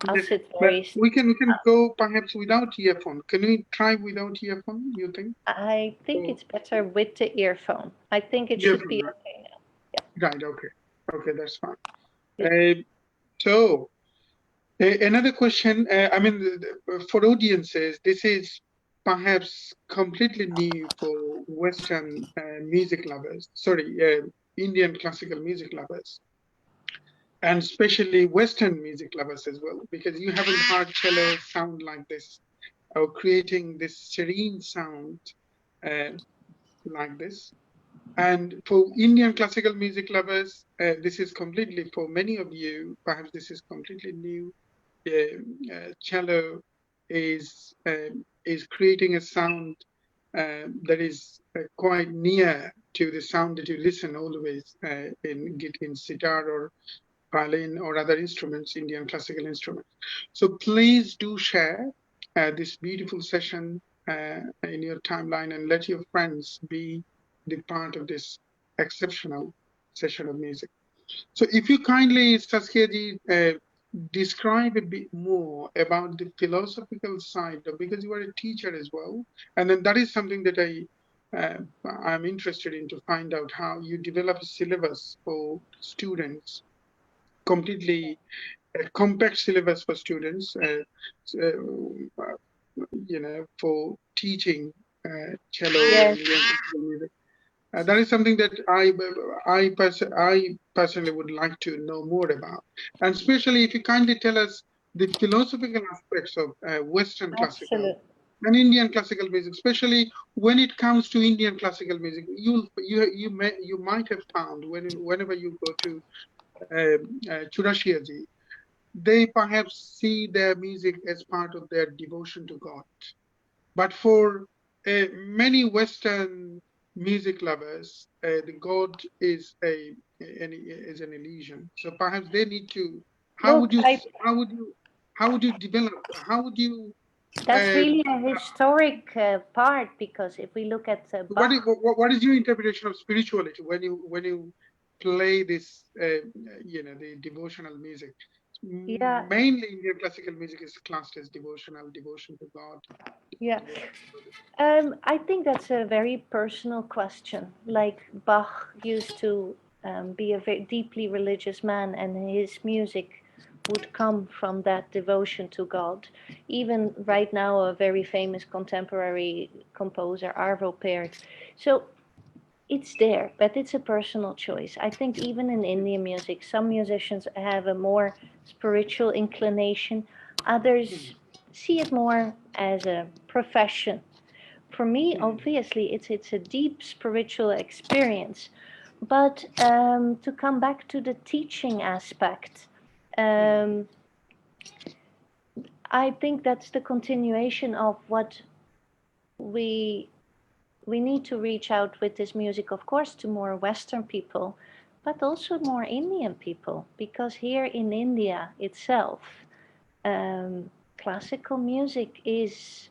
I'll Yes, sit but very. we can go perhaps without earphone. Can we try without earphone? You think? I think Or it's better with the earphone. I think it should earphone, be right? okay now. Yeah. Right. Okay. Okay, that's fine. Uh, so Another question, for audiences, this is perhaps completely new for Western music lovers, Indian classical music lovers, and especially Western music lovers as well, because you haven't heard cello sound like this, or creating this serene sound uh, like this. And for Indian classical music lovers, this is completely, for many of you, perhaps this is completely new. Cello is creating a sound that is quite near to the sound that you listen always in sitar or violin or other instruments, Indian classical instruments. So please do share this beautiful session in your timeline and let your friends be the part of this exceptional session of music. So if you kindly, Saskia ji, describe a bit more about the philosophical side, because you are a teacher as well, and then that is something that I'm interested in to find out how you develop a syllabus for students, completely compact syllabus for students, for teaching cello Yes. and classical music. That is something that I personally would like to know more about, and especially if you kindly tell us the philosophical aspects of Western classical Absolutely. and Indian classical music, especially when it comes to Indian classical music. You might have found whenever you go to Churashia ji, they perhaps see their music as part of their devotion to God. But for many Western music lovers, the God is is an illusion. So perhaps they need to. How Look, would you how would you how would you develop? How would you? that's Uh, really a historic part, because if we look at Bach, what is your interpretation of spirituality when you play this? The devotional music. yeah, Mainly Indian classical music is classed as devotional, devotion to God. yeah. I think that's a very personal question. Like Bach used to be a very deeply religious man, and his music would come from that devotion to God. Even right now, a very famous contemporary composer, Arvo Pärt. So it's there, but it's a personal choice. I think even in Indian music, some musicians have a more spiritual inclination, others see it more as a profession. For me, obviously, it's a deep spiritual experience. But to come back to the teaching aspect, um, I think that's the continuation of what we we need to reach out with this music, of course, to more Western people, but also more Indian people, because here in India itself, classical music is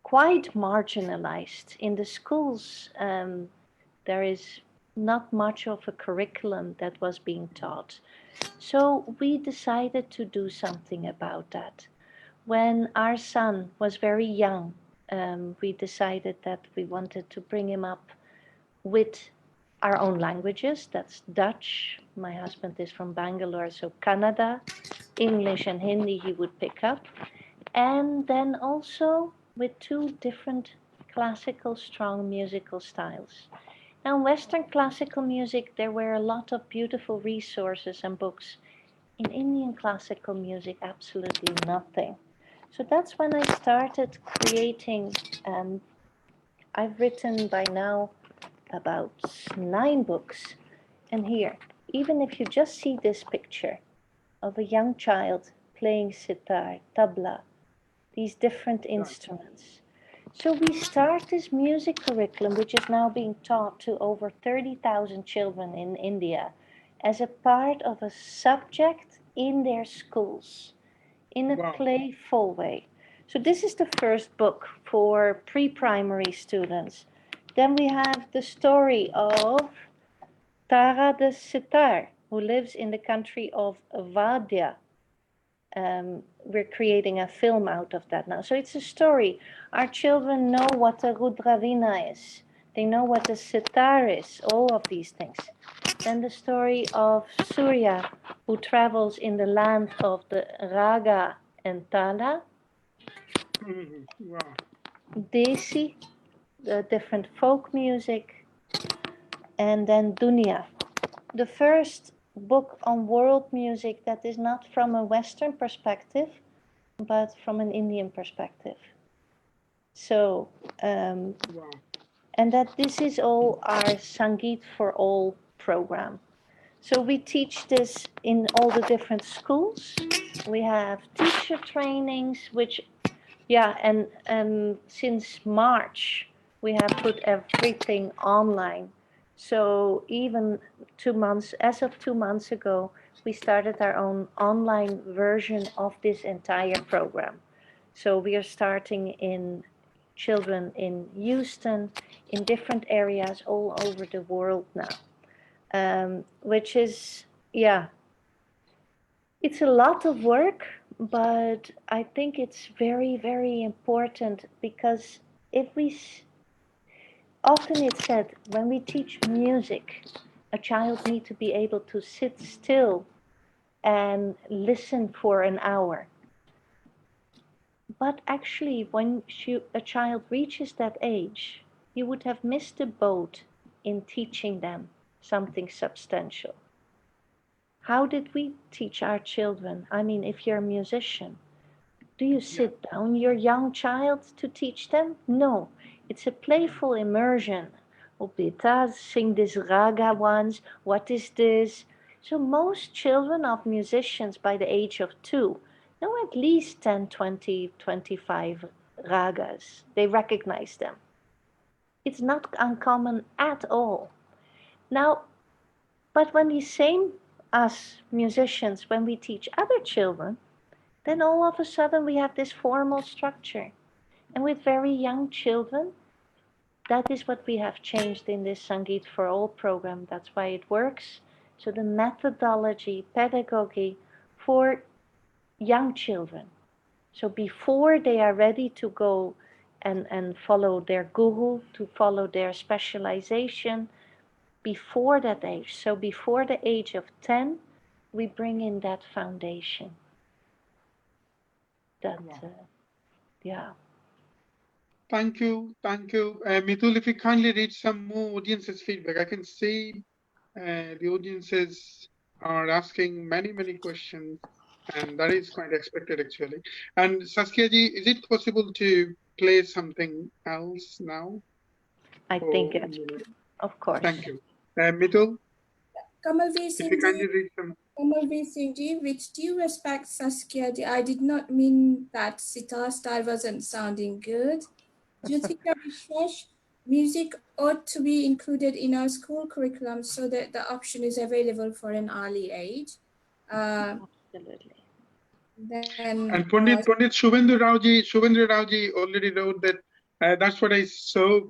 quite marginalized. In the schools, there is not much of a curriculum that was being taught. So we decided to do something about that. When our son was very young, we decided that we wanted to bring him up with our own languages. That's Dutch. My husband is from Bangalore, so Kannada, English, and Hindi he would pick up. And then also with two different classical, strong musical styles. Now, in Western classical music, there were a lot of beautiful resources and books. In Indian classical music, absolutely nothing. So that's when I started creating. I've written by now about 9 books. And here, even if you just see this picture of a young child playing sitar, tabla, these different instruments. So we start this music curriculum, which is now being taught to over 30,000 children in India, as a part of a subject in their schools, in a Wow. playful way. So this is the first book for pre-primary students. Then we have the story of Tara the sitar, who lives in the country of Vadya. We're creating a film out of that now. So it's a story. Our children know what a Rudravina is. They know what a sitar is, all of these things. Then the story of Surya, who travels in the land of the Raaga and Tala, Wow. Desi, the different folk music, and then Dunia, the first book on world music that is not from a Western perspective, but from an Indian perspective. So, Wow. and that this is all our Sangeet for All program. So we teach this in all the different schools. We have teacher trainings, which, yeah, and since March, we have put everything online. So even 2 months, as of 2 months ago, we started our own online version of this entire program. So we are starting in children in Houston, in different areas all over the world now, which is, yeah, it's a lot of work, but I think it's very, very important because if we, often it's said when we teach music, a child needs to be able to sit still and listen for an hour. But actually, when a child reaches that age, you would have missed the boat in teaching them something substantial. How did we teach our children? I mean, if you're a musician, do you sit down your young child to teach them? No, it's a playful immersion. Oh, Beta, sing this raga once. What is this? So most children of musicians by the age of 2 know at least 10, 20, 25 ragas. They recognize them. It's not uncommon at all. Now, but when the same us musicians, when we teach other children, then all of a sudden we have this formal structure. And with very young children, that is what we have changed in this Sangeet for All program. That's why it works. So the methodology, pedagogy for young children. So before they are ready to go and follow their guru, to follow their specialization, before that age, so before the age of 10, we bring in that foundation. That, yeah. Thank you. Thank you. Mitul, if you kindly read some more audience's feedback. I can see the audiences are asking many, many questions, and that is quite expected actually. And Saskia ji, is it possible to play something else now? I think Or, it, of course. Thank you. Mitul, Kamalveer if you Singh kindly ji, read some. Kamalveer Singh ji, with due respect, Saskia ji, I did not mean that sitar style wasn't sounding good. Jyotika Vishwash, music ought to be included in our school curriculum so that the option is available for an early age. Absolutely. Then, And Pandit Shubhendra Rao ji already wrote that that's what I saw,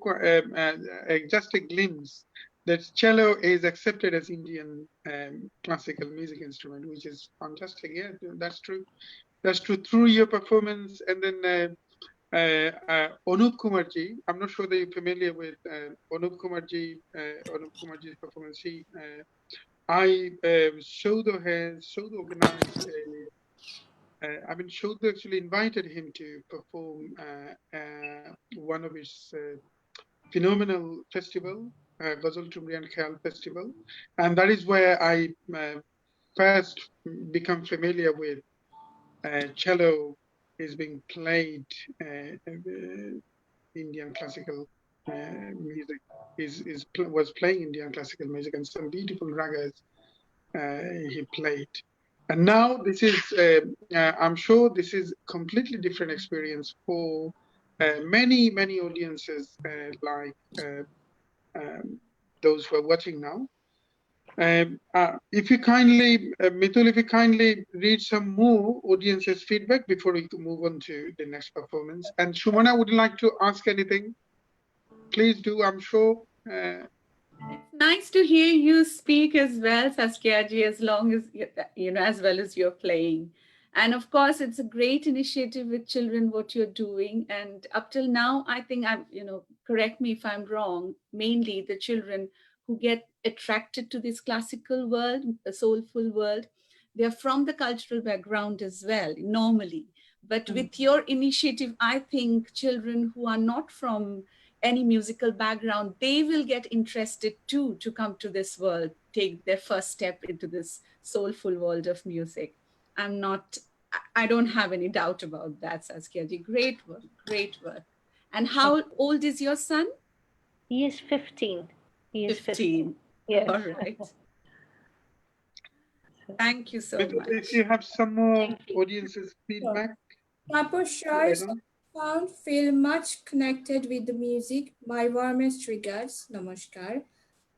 just a glimpse, that cello is accepted as Indian classical music instrument, which is fantastic. Yeah, that's true. That's true through your performance. And then Anup Kumarji, I'm not sure that you're familiar with Anup Kumarji's performance. Saudha organized Saudha actually invited him to perform one of his phenomenal festival, Ghazal Tumri and Khayal Festival. And that is where I first become familiar with cello is being played, Indian classical music was playing Indian classical music, and some beautiful ragas he played. And now this is, I'm sure this is completely different experience for many, many audiences like those who are watching now. If you kindly, Mitul, if you kindly read some more audience's feedback before we move on to the next performance. And Shumana, would you like to ask anything? Please do, I'm sure. It's nice to hear you speak as well, Saskia ji, as long as, as well as you're playing. And of course, it's a great initiative with children, what you're doing. And up till now, I think correct me if I'm wrong, mainly the children who get attracted to this classical world, a soulful world, They're from the cultural background as well, normally. But with your initiative, I think children who are not from any musical background, they will get interested too to come to this world, take their first step into this soulful world of music. I don't have any doubt about that, Saskia ji. Great work, great work. And how old is your son? He is 15. He is 15. 15. Yes. All right. Thank you so If much. you have some more Thank you. audience's feedback, Tapo to add shares on. found feel much connected with the music. My warmest regards. Namaskar.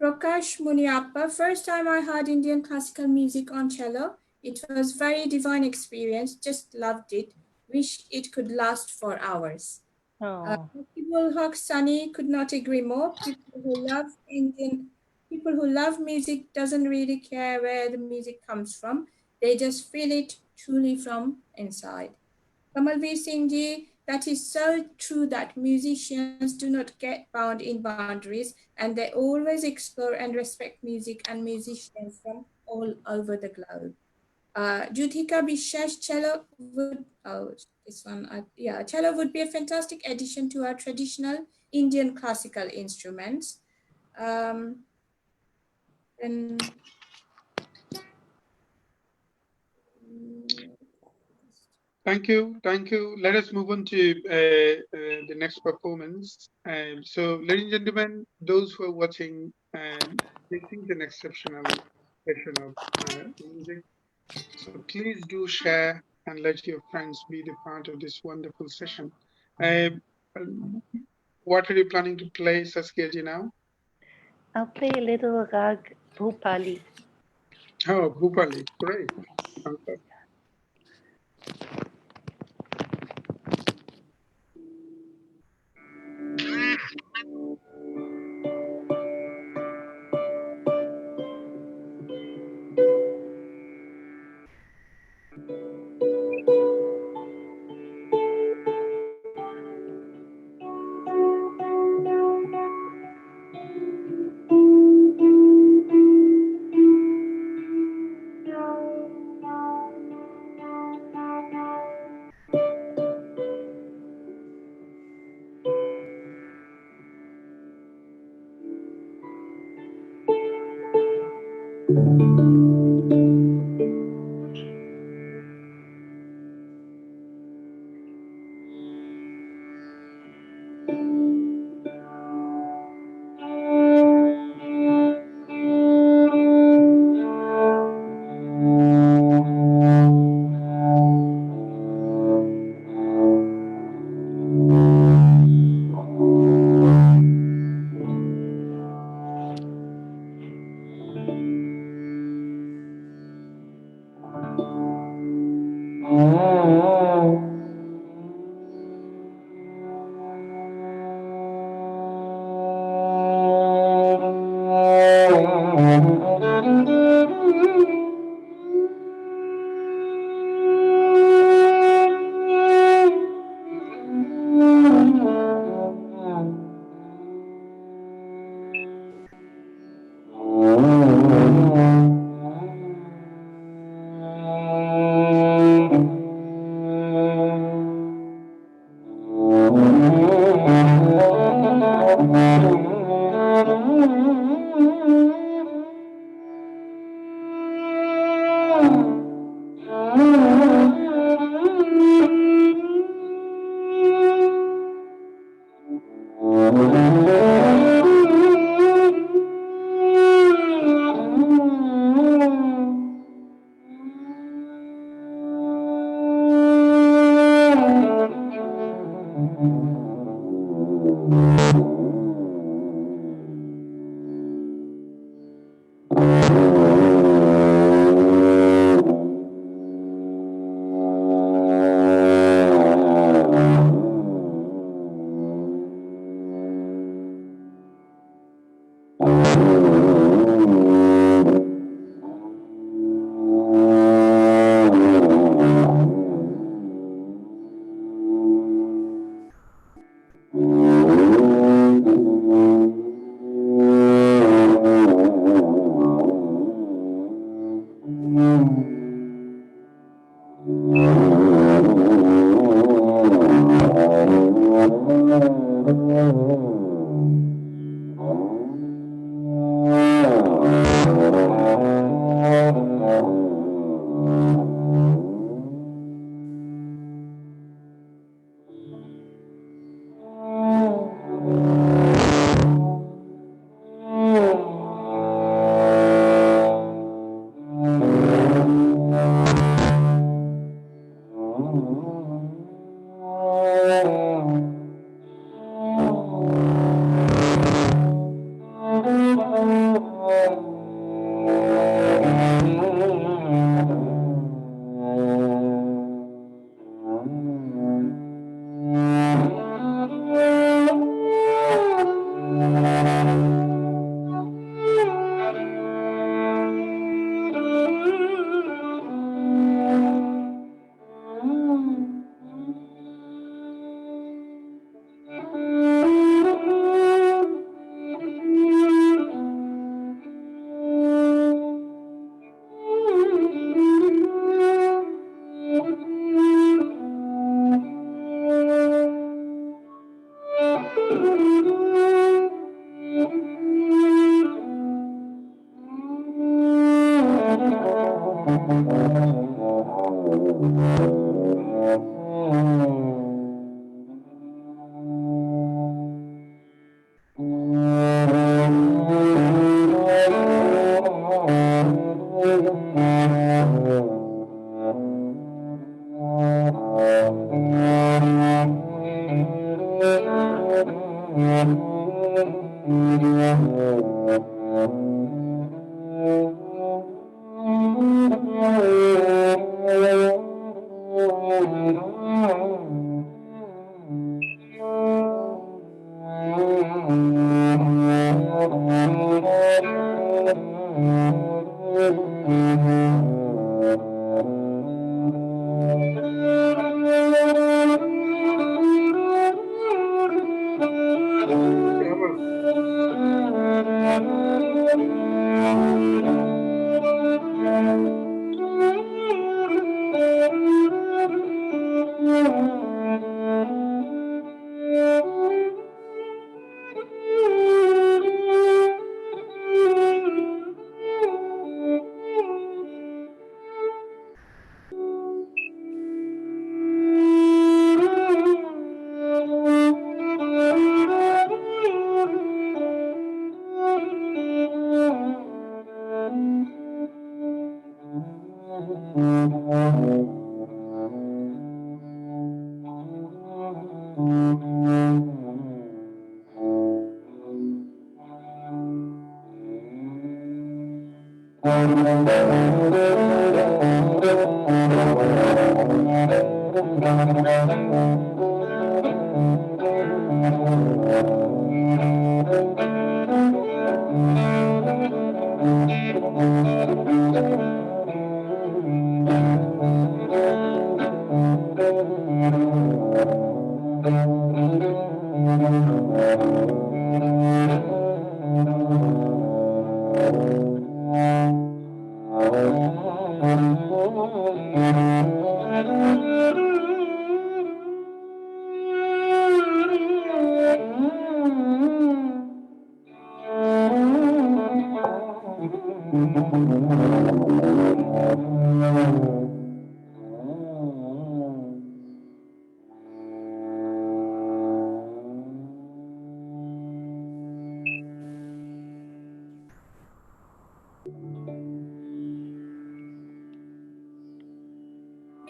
Prakash Muniappa, first time I heard Indian classical music on cello. It was very divine experience. Just loved it. Wish it could last for hours. Oh, People Hawk Sunny could not agree more. People who love music doesn't really care where the music comes from. They just feel it truly from inside. Kamalveer Singh ji, that is so true that musicians do not get bound in boundaries and they always explore and respect music and musicians from all over the globe. Jyotika Bishash cello would, this one, yeah, cello would be a fantastic addition to our traditional Indian classical instruments. Um, and Thank you, thank you. Let us move on to the next performance. So, ladies and gentlemen, those who are watching, this is an exceptional session of music. So please do share and let your friends be the part of this wonderful session. Um, what are you planning to play, Saskia ji, now? I'll play a little rag Bhupali. Oh, Bhupali, great. Okay.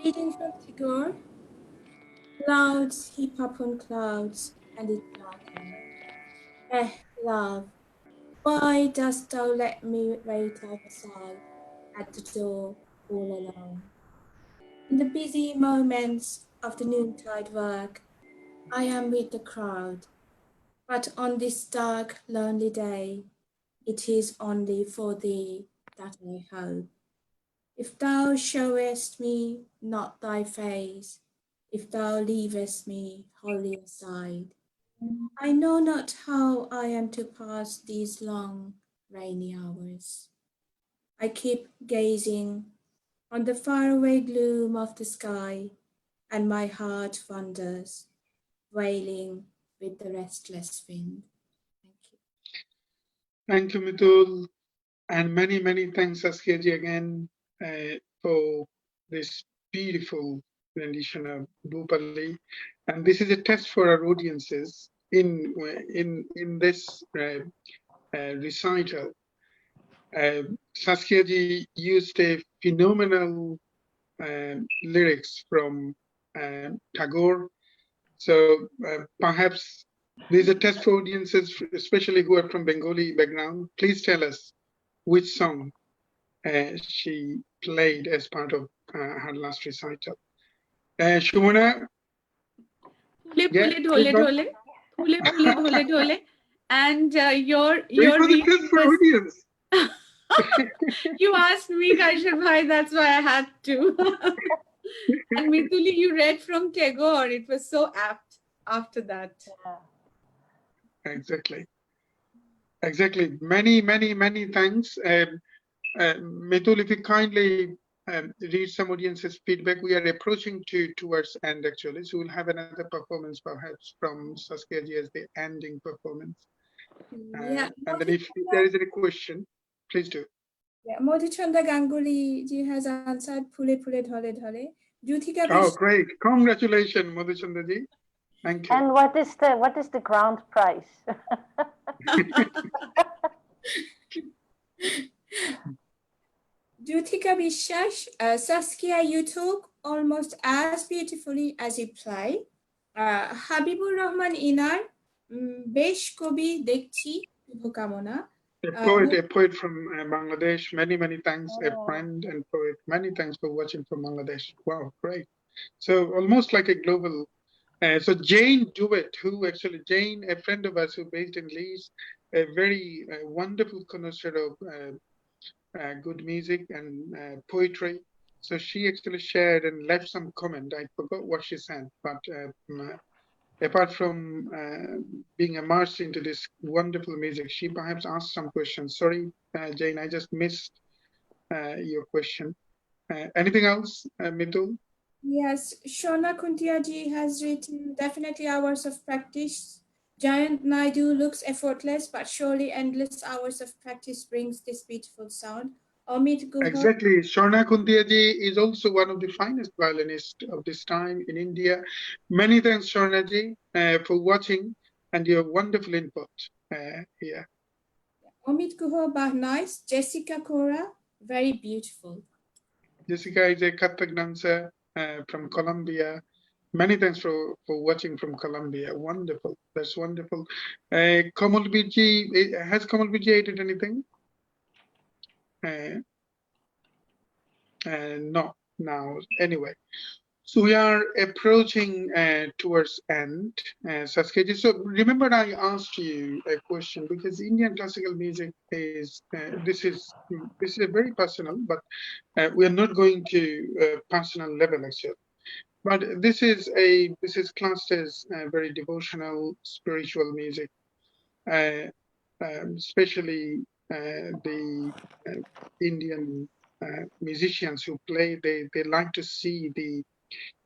Reading from Tagore, clouds heap upon clouds, and it darkens. Eh, love, why dost thou let me wait outside at the door all alone? In the busy moments of the noontide work, I am with the crowd, but on this dark, lonely day, it is only for thee that I hope. If thou showest me not thy face, if thou leavest me wholly aside, I know not how I am to pass these long, rainy hours. I keep gazing on the faraway gloom of the sky, and my heart wanders, wailing with the restless wind. Thank you. Thank you, Mitul. And many, many thanks, Saskia ji, again for this beautiful rendition of Bhupali. And this is a test for our audiences in this recital. Saskia ji used a phenomenal lyrics from Tagore. So perhaps there's a test for audiences, especially who are from Bengali background. Please tell us which song she played as part of her last recital. Shumana, Phule yeah, phule please dhole go. dhole. Phule phule dhole dhole. And It your was a reading test for was audience. you asked me, Kaishar bhai, that's why I had to. And Mituli, you read from Tagore. It was so apt after that. Yeah. Exactly. Exactly. Many, many, many thanks. Mitul, if you kindly read some audience's feedback, we are approaching towards end actually. So we'll have another performance perhaps from Saskia ji as the ending performance. Yeah, And then if there is any question, please do. Yeah, Madhuchanda Ganguly ji has answered Phule Phule Dhole Dhole. Jyotika Oh, Bish, great. Congratulations, Madhuchandaji. Thank you. And what is the ground prize? Jyotika Bishash, Saskia, you talk almost as beautifully as you play. Habibur Rahman Inar, Besh Kobi Dekchi, Shubhokamona. A poet from Bangladesh. Many, many thanks. A Oh. friend and poet. Many thanks for watching from Bangladesh. Wow, great. So almost like a global. So Jane Dewitt, who actually Jane, a friend of ours who based in Leeds, a very wonderful connoisseur of good music and poetry. So she actually shared and left some comment. I forgot what she said, but apart from being immersed into this wonderful music, she perhaps asked some questions. Sorry, Jane, I just missed your question. Anything else, Midul? Yes, Shona Kuntiaji has written definitely hours of practice. Giant Naidu looks effortless, but surely endless hours of practice brings this beautiful sound. Amit Guha, Exactly. Shona Kuntiaji is also one of the finest violinists of this time in India. Many thanks, Shona for watching and your wonderful input here. Amit Guha Bahnice, Jessica Cora, very beautiful. Jessica is a Kathak dancer from Colombia. Many thanks for watching from Colombia. Wonderful. That's wonderful. Kamal Biji, has Kamal Biji added anything? No, now. Anyway, so we are approaching towards end. Saskia, so remember I asked you a question because Indian classical music is, this is a very personal, but we are not going to personal level actually. But this is classed as very devotional, spiritual music, uh, especially the Indian musicians who play. They like to see the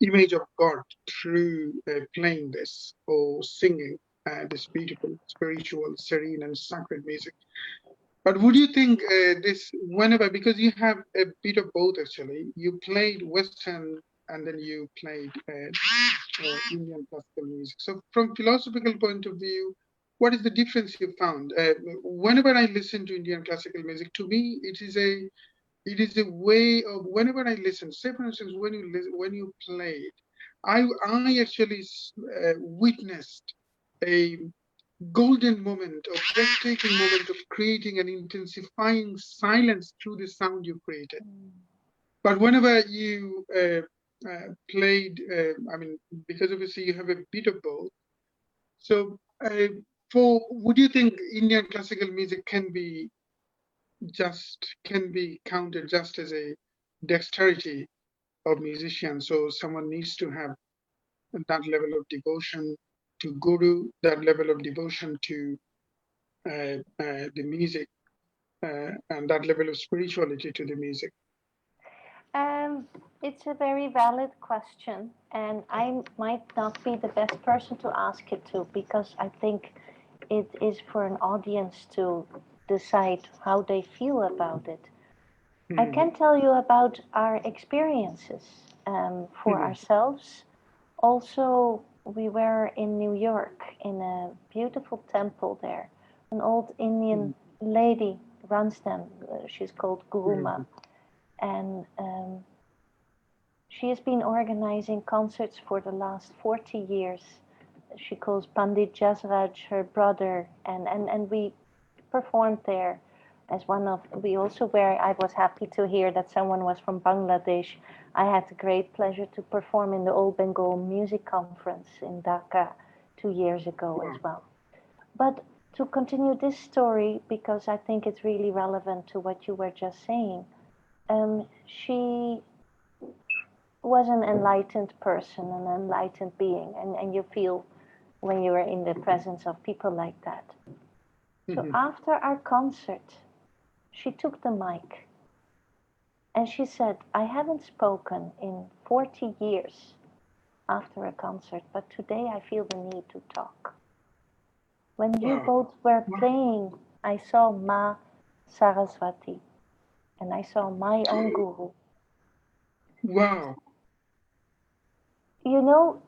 image of God through playing this or singing this beautiful, spiritual, serene, and sacred music. But would you think this, whenever, because you have a bit of both actually, you played Western and then you played Indian classical music. So from philosophical point of view, what is the difference you found? Whenever I listen to Indian classical music, to me, it is a way of, whenever I listen, say for instance, when you played, I actually witnessed a golden moment, a breathtaking moment of creating and intensifying silence through the sound you created. But whenever you played, I mean, because obviously you have a bit of both. So, would you think Indian classical music can be counted just as a dexterity of musicians? So someone needs to have that level of devotion to guru, that level of devotion to the music, and that level of spirituality to the music. It's a very valid question, and I might not be the best person to ask it to because I think it is for an audience to decide how they feel about it. I can tell you about our experiences for ourselves. Also, we were in New York in a beautiful temple there. An old Indian lady runs them. She's called Guruma. And she has been organizing concerts for the last 40 years. She calls Pandit Jasraj her brother, and we performed there as one of, we also were, I was happy to hear that someone was from Bangladesh. I had the great pleasure to perform in the Old Bengal Music Conference in Dhaka 2 years ago as well. But to continue this story, because I think it's really relevant to what you were just saying, she was an enlightened person, an enlightened being, and you feel when you are in the presence of people like that. So after our concert, she took the mic and she said, I haven't spoken in 40 years after a concert, but today I feel the need to talk. When you both were playing, I saw Ma Saraswati. and I saw my own guru. Wow. You know,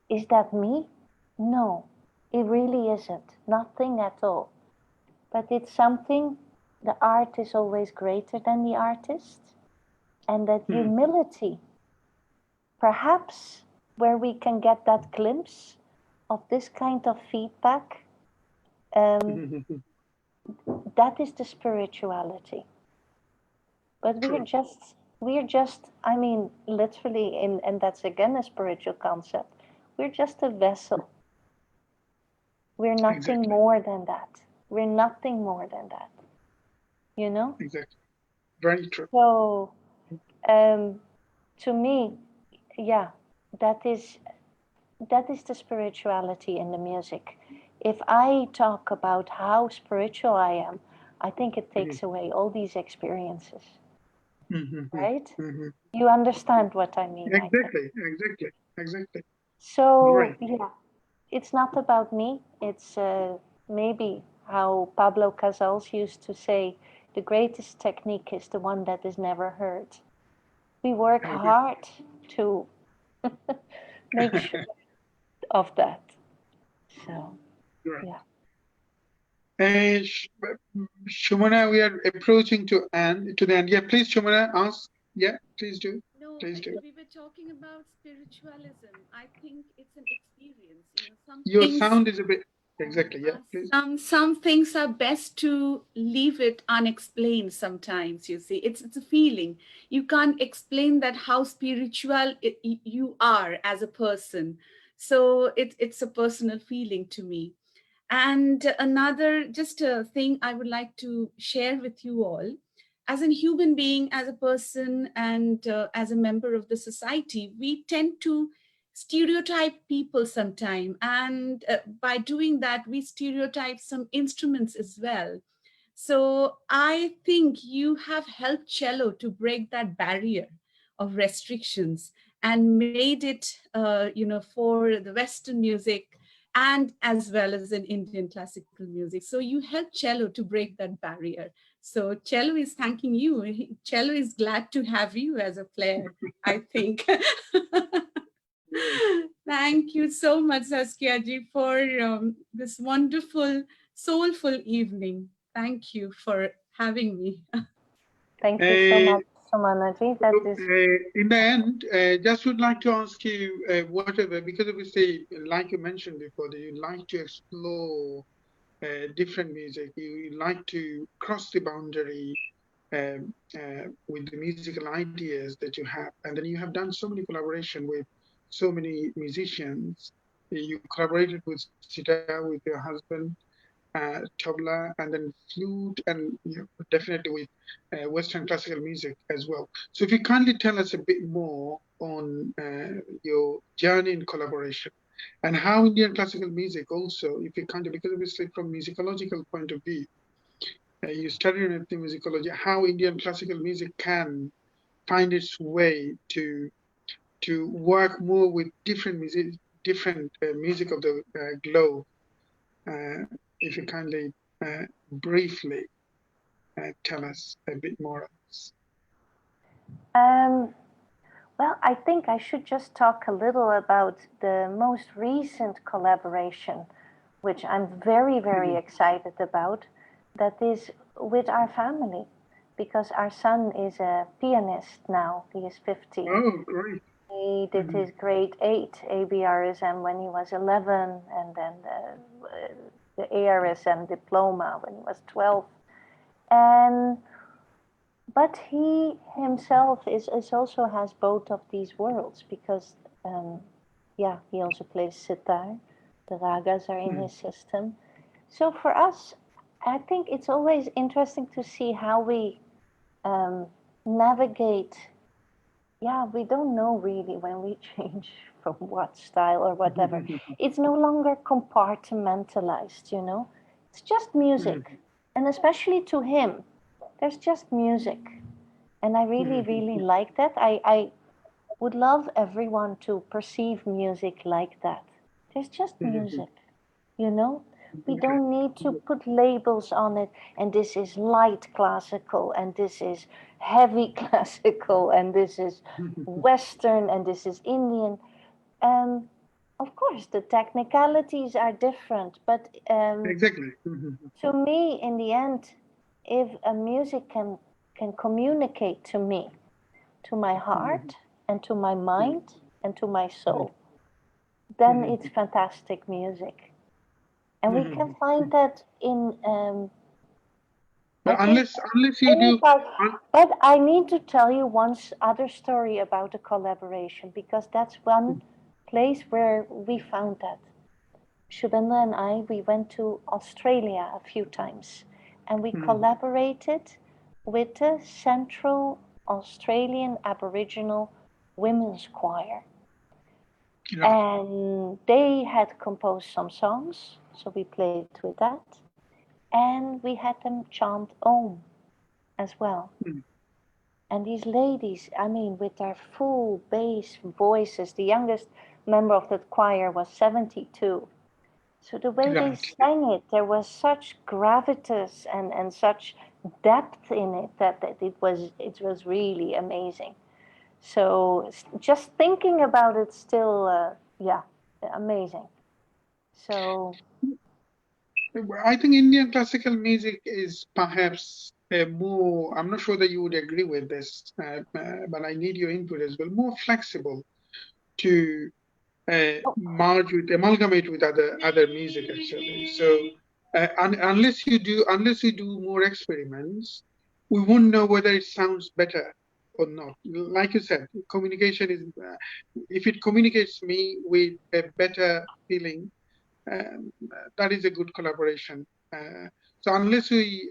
is that me? No, it really isn't. Nothing at all. But it's something, the art is always greater than the artist. And that humility, perhaps where we can get that glimpse of this kind of feedback, that is the spirituality. But we're just, I mean, literally, and that's again a spiritual concept. We're just a vessel. We're nothing Exactly. more than that. We're nothing more than that. You know? Exactly. Very true. So, to me, yeah, that is the spirituality in the music. If I talk about how spiritual I am, I think it takes away all these experiences, right? You understand what I mean, I think. Exactly. So, Great. yeah, it's not about me. It's maybe how Pablo Casals used to say, the greatest technique is the one that is never heard. We work hard to make sure of that. So, Great. yeah. Shumana, we are approaching to the end. Yeah, please, Shumana, ask. Yeah, please do. No, Please do. we were talking about spiritualism. I think it's an experience. You know, some Your things, sound is a bit exactly. Yeah, please. some things are best to leave it unexplained. Sometimes you see, it's a feeling. You can't explain that how spiritual you are as a person. So it's a personal feeling to me. And another just a thing I would like to share with you all, as a human being, as a person, and as a member of the society, we tend to stereotype people sometime. And by doing that, we stereotype some instruments as well. So I think you have helped cello to break that barrier of restrictions and made it, for the Western music and as well as in Indian classical music. So you helped cello to break that barrier. So cello is thanking you. Cello is glad to have you as a player, I think. Thank you so much, Saskia ji, for this wonderful, soulful evening. Thank you for having me. Thank you so much, Sumanaji. That is. In the end, just would like to ask you whatever, because obviously, like you mentioned before, that you like to explore different music. You like to cross the boundary with the musical ideas that you have, and then you have done so many collaboration with so many musicians. You collaborated with Sita, with your husband, tabla, and then flute, and definitely with Western classical music as well. So if you kindly tell us a bit more on your journey in collaboration and how Indian classical music also, if you kindly, because obviously from musicological point of view, you studied ethnomusicology, how Indian classical music can find its way to work more with different music of the globe. If you kindly briefly tell us a bit more of this. Well, I think I should just talk a little about the most recent collaboration, which I'm very, very excited about. That is with our family, because our son is a pianist now. He is 15. Oh, great. He did his grade 8 ABRSM when he was 11, and then the ARSM diploma when he was 12. But he himself is also has both of these worlds, because he also plays sitar. The ragas are in his system. So for us, I think it's always interesting to see how we navigate. Yeah, we don't know really when we change from what style or whatever. It's no longer compartmentalized, you know. It's just music. And especially to him, there's just music. And I really, really like that. I would love everyone to perceive music like that. There's just music, you know? We don't need to put labels on it, and this is light classical, and this is heavy classical, and this is Western, and this is Indian. Of course, the technicalities are different, but Exactly. to me, in the end, if a music can communicate to me, to my heart, and to my mind, and to my soul, then it's fantastic music. And we can find that in But I think unless you any do, part. But I need to tell you one other story about a collaboration, because that's one place where we found that. Shubhendra and I, we went to Australia a few times, and we collaborated with the Central Australian Aboriginal Women's Choir. And they had composed some songs, so we played with that. And we had them chant Om as well. And these ladies, I mean, with their full bass voices, the youngest member of the choir was 72. So the way they sang it, there was such gravitas and such depth in it that it was really amazing. So just thinking about it still, yeah, amazing. So I think Indian classical music is perhaps more, I'm not sure that you would agree with this, but I need your input as well, more flexible to amalgamate with other music actually. So unless you do more experiments, we won't know whether it sounds better or not. Like you said, communication is, if it communicates me with a better feeling, that is a good collaboration. So unless we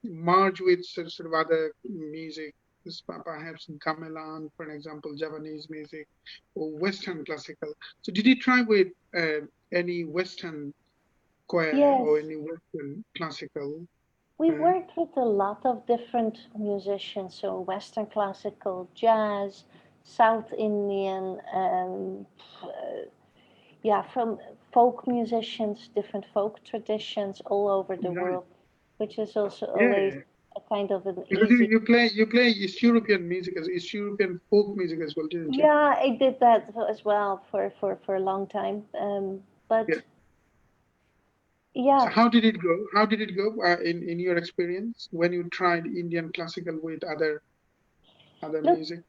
merge with sort of other music, perhaps gamelan, for example, Javanese music, or Western classical. So did you try with any Western choir or any Western classical? We worked with a lot of different musicians, so Western classical, jazz, South Indian, from folk musicians, different folk traditions all over the world, which is also always a kind of an because easy. You play East European music, East European folk music as well, didn't you? Yeah, I did that as well for a long time, but. Yeah. So how did it go? How did it go in your experience when you tried Indian classical with other music?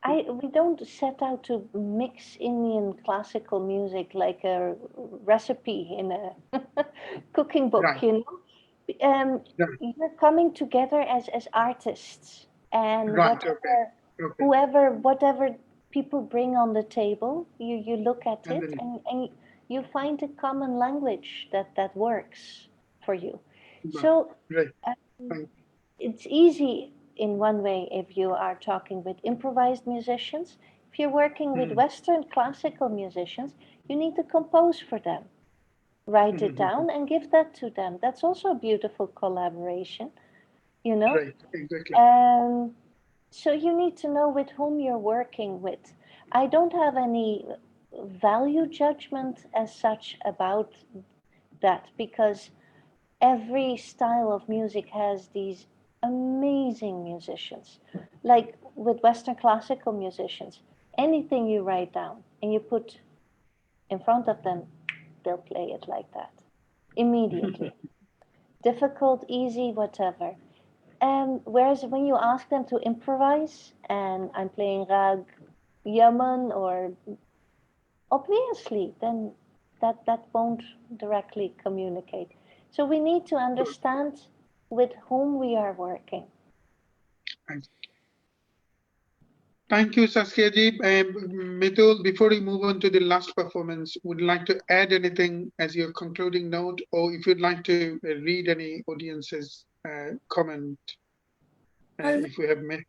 We don't set out to mix Indian classical music like a recipe in a cooking book, you know. You're coming together as artists, and whatever people bring on the table, you look at it and you find a common language that works for you. So it's easy in one way if you are talking with improvised musicians. If you're working with Western classical musicians, you need to compose for them, write it down and give that to them. That's also a beautiful collaboration, you know. Right, exactly. So you need to know with whom you're working with. I don't have any value judgment as such about that, because every style of music has these amazing musicians. Like with Western classical musicians, anything you write down and you put in front of them, they'll play it like that immediately. Difficult, easy, whatever. Whereas when you ask them to improvise, and I'm playing Rag Yaman, or obviously then that won't directly communicate. So we need to understand with whom we are working. Thank you, Saskia ji. Mitul, before we move on to the last performance, would you like to add anything as your concluding note, or if you'd like to read any audience's comment, if we have made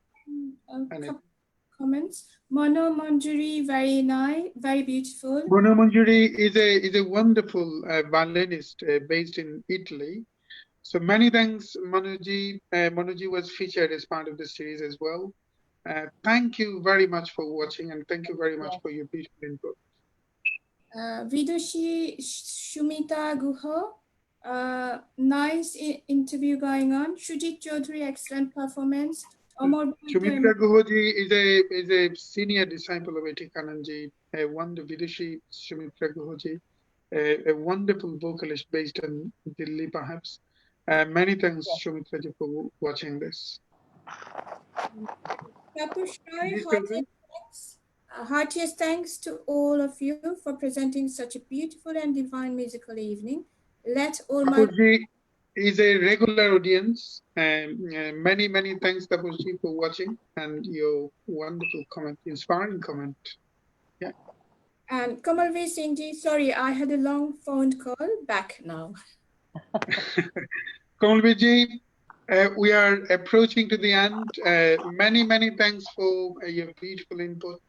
any comments. Mono Manjuri, very nice, very beautiful. Mono Manjuri is a wonderful violinist based in Italy. So many thanks, Manuji. Manuji was featured as part of the series as well. Thank you very much for watching, and thank you very much for your beautiful input. Vidushi Shumita Guha, Nice interview going on. Shujit Chaudhary, excellent performance. Omar Sumitra Guhoji is a senior disciple of Etikananji, one the Vidushi Sumitra Guhoji, a wonderful vocalist based in Delhi, perhaps. Many thanks, Sumitra ji, for watching this. Tapush Roy, Ji Chaudhary? heartiest thanks to all of you for presenting such a beautiful and divine musical evening. Let all my Tapuji is a regular audience. Many thanks, Tapuji, for watching and your wonderful comment, inspiring comment. Yeah. and Kamalveer Singh ji, sorry, I had a long phone call. Back now. Kamalveer, we are approaching to the end. Many thanks for your beautiful input.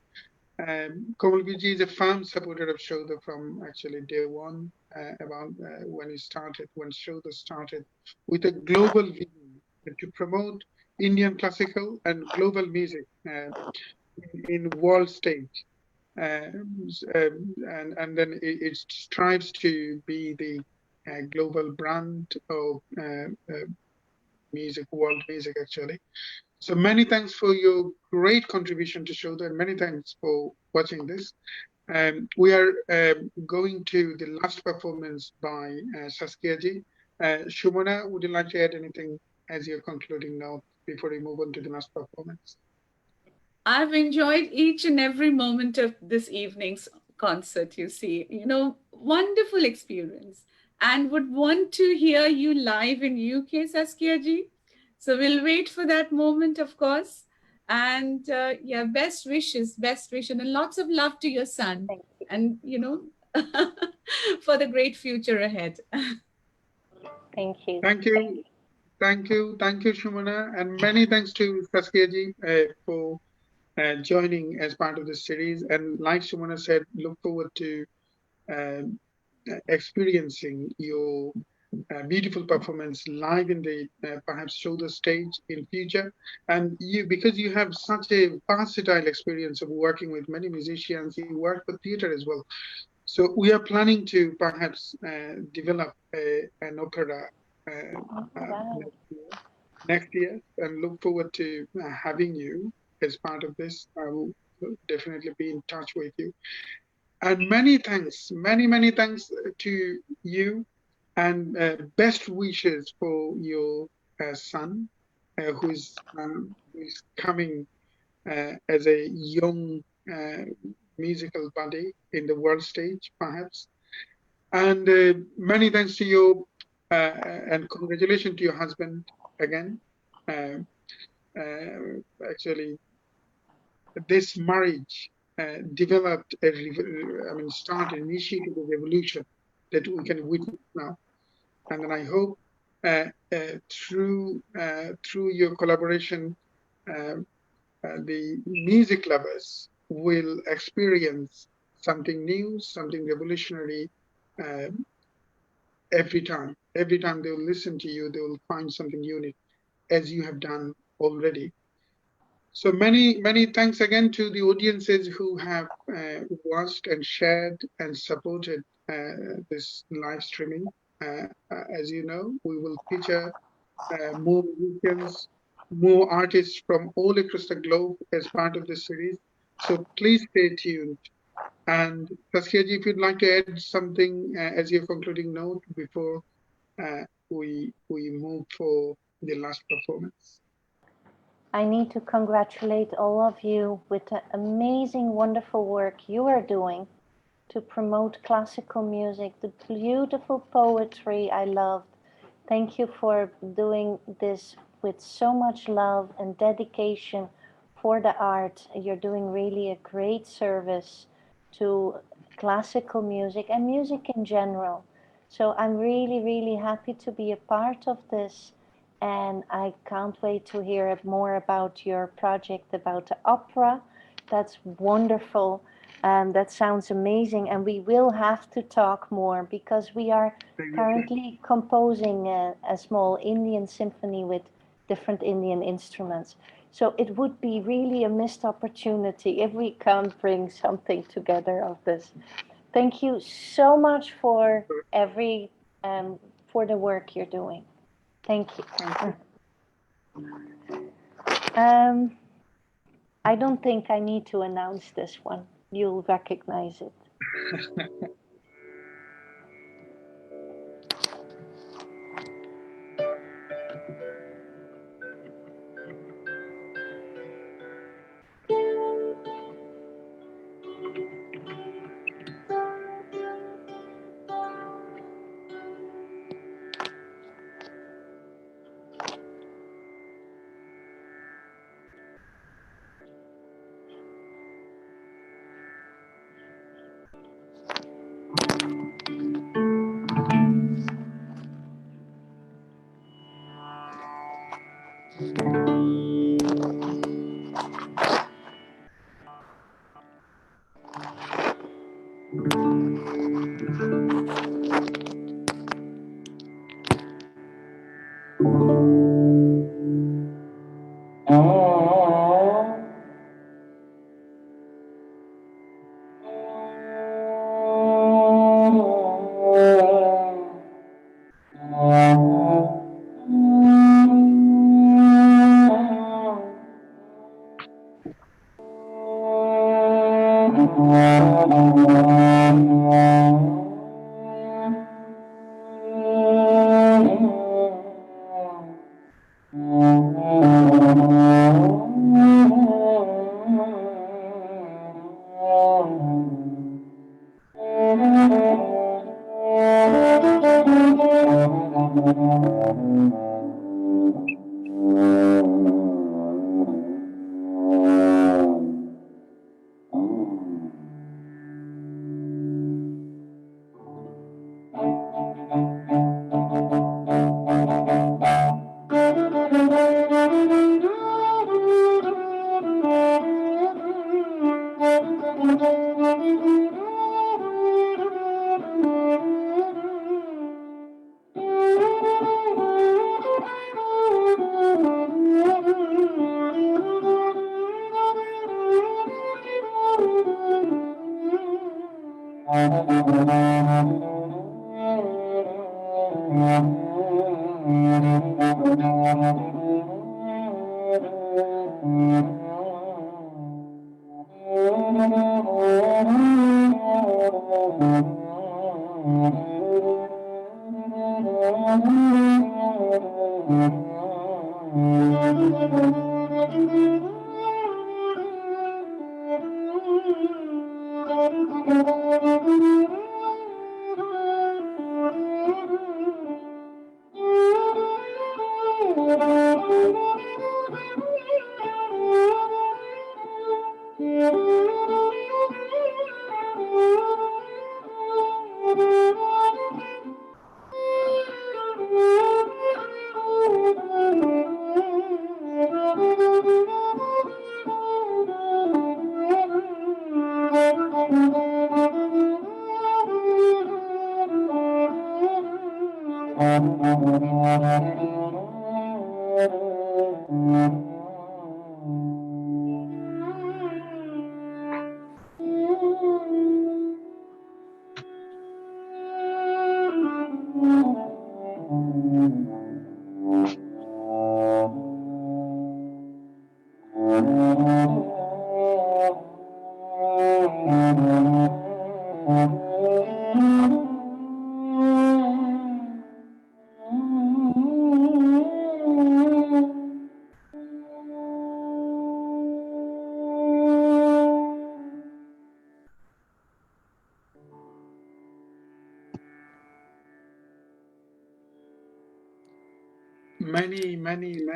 Kamalveer is a firm supporter of Saudha from actually day one, about when Saudha started with a global vision to promote Indian classical and global music in world stage. And then it strives to be the global brand of music, world music actually. So many thanks for your great contribution to Saudha, and many thanks for watching this. We are going to the last performance by Saskia ji. Shumona, would you like to add anything as your concluding note before we move on to the last performance? I've enjoyed each and every moment of this evening's concert, you see. Wonderful experience. And would want to hear you live in UK, Saskia ji. So we'll wait for that moment, of course. And yeah, best wishes, and lots of love to your son. Thank you. And, for the great future ahead. Thank you. Thank you. Thank you, Shumana. And many thanks to Saskia ji for joining as part of this series. And like Shumana said, look forward to experiencing your beautiful performance live in the perhaps shoulder stage in future. And because you have such a versatile experience of working with many musicians, you work for theater as well. So we are planning to perhaps develop an opera next year, and look forward to having you as part of this. I will definitely be in touch with you. And many thanks to you, and best wishes for your son, who is coming as a young musical body in the world stage, perhaps. And many thanks to you, and congratulations to your husband again. Actually, this marriage developed initiated a revolution that we can witness now. And then I hope through your collaboration, the music lovers will experience something new, something revolutionary every time. Every time they will listen to you, they will find something unique, as you have done already. So many thanks again to the audiences who have watched and shared and supported this live streaming. As you know, we will feature more musicians, more artists from all across the globe as part of this series. So please stay tuned. And Saskia ji, if you'd like to add something as your concluding note before we move for the last performance. I need to congratulate all of you with the amazing, wonderful work you are doing to promote classical music, the beautiful poetry I loved. Thank you for doing this with so much love and dedication for the art. You're doing really a great service to classical music and music in general. So I'm really happy to be a part of this. And I can't wait to hear more about your project about the opera. That's wonderful. That sounds amazing. And we will have to talk more because we are currently composing a small Indian symphony with different Indian instruments. So it would be really a missed opportunity if we can't bring something together of this. Thank you so much for for the work you're doing. Thank you. Thank I don't think I need to announce this one. You'll recognize it.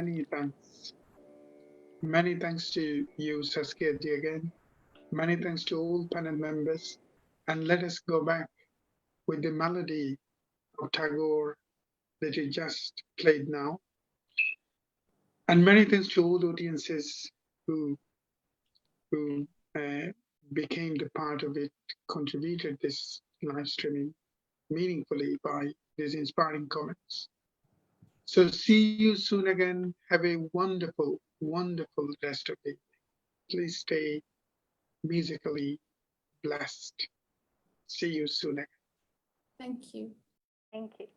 Many thanks. Many thanks to you, Saskia, again. Many thanks to all panel members. And let us go back with the melody of Tagore that you just played now. And many thanks to all the audiences who became the part of it, contributed this live streaming meaningfully by these inspiring comments. So see you soon again. Have a wonderful, wonderful rest of the day. Please stay musically blessed. See you soon again. Thank you. Thank you.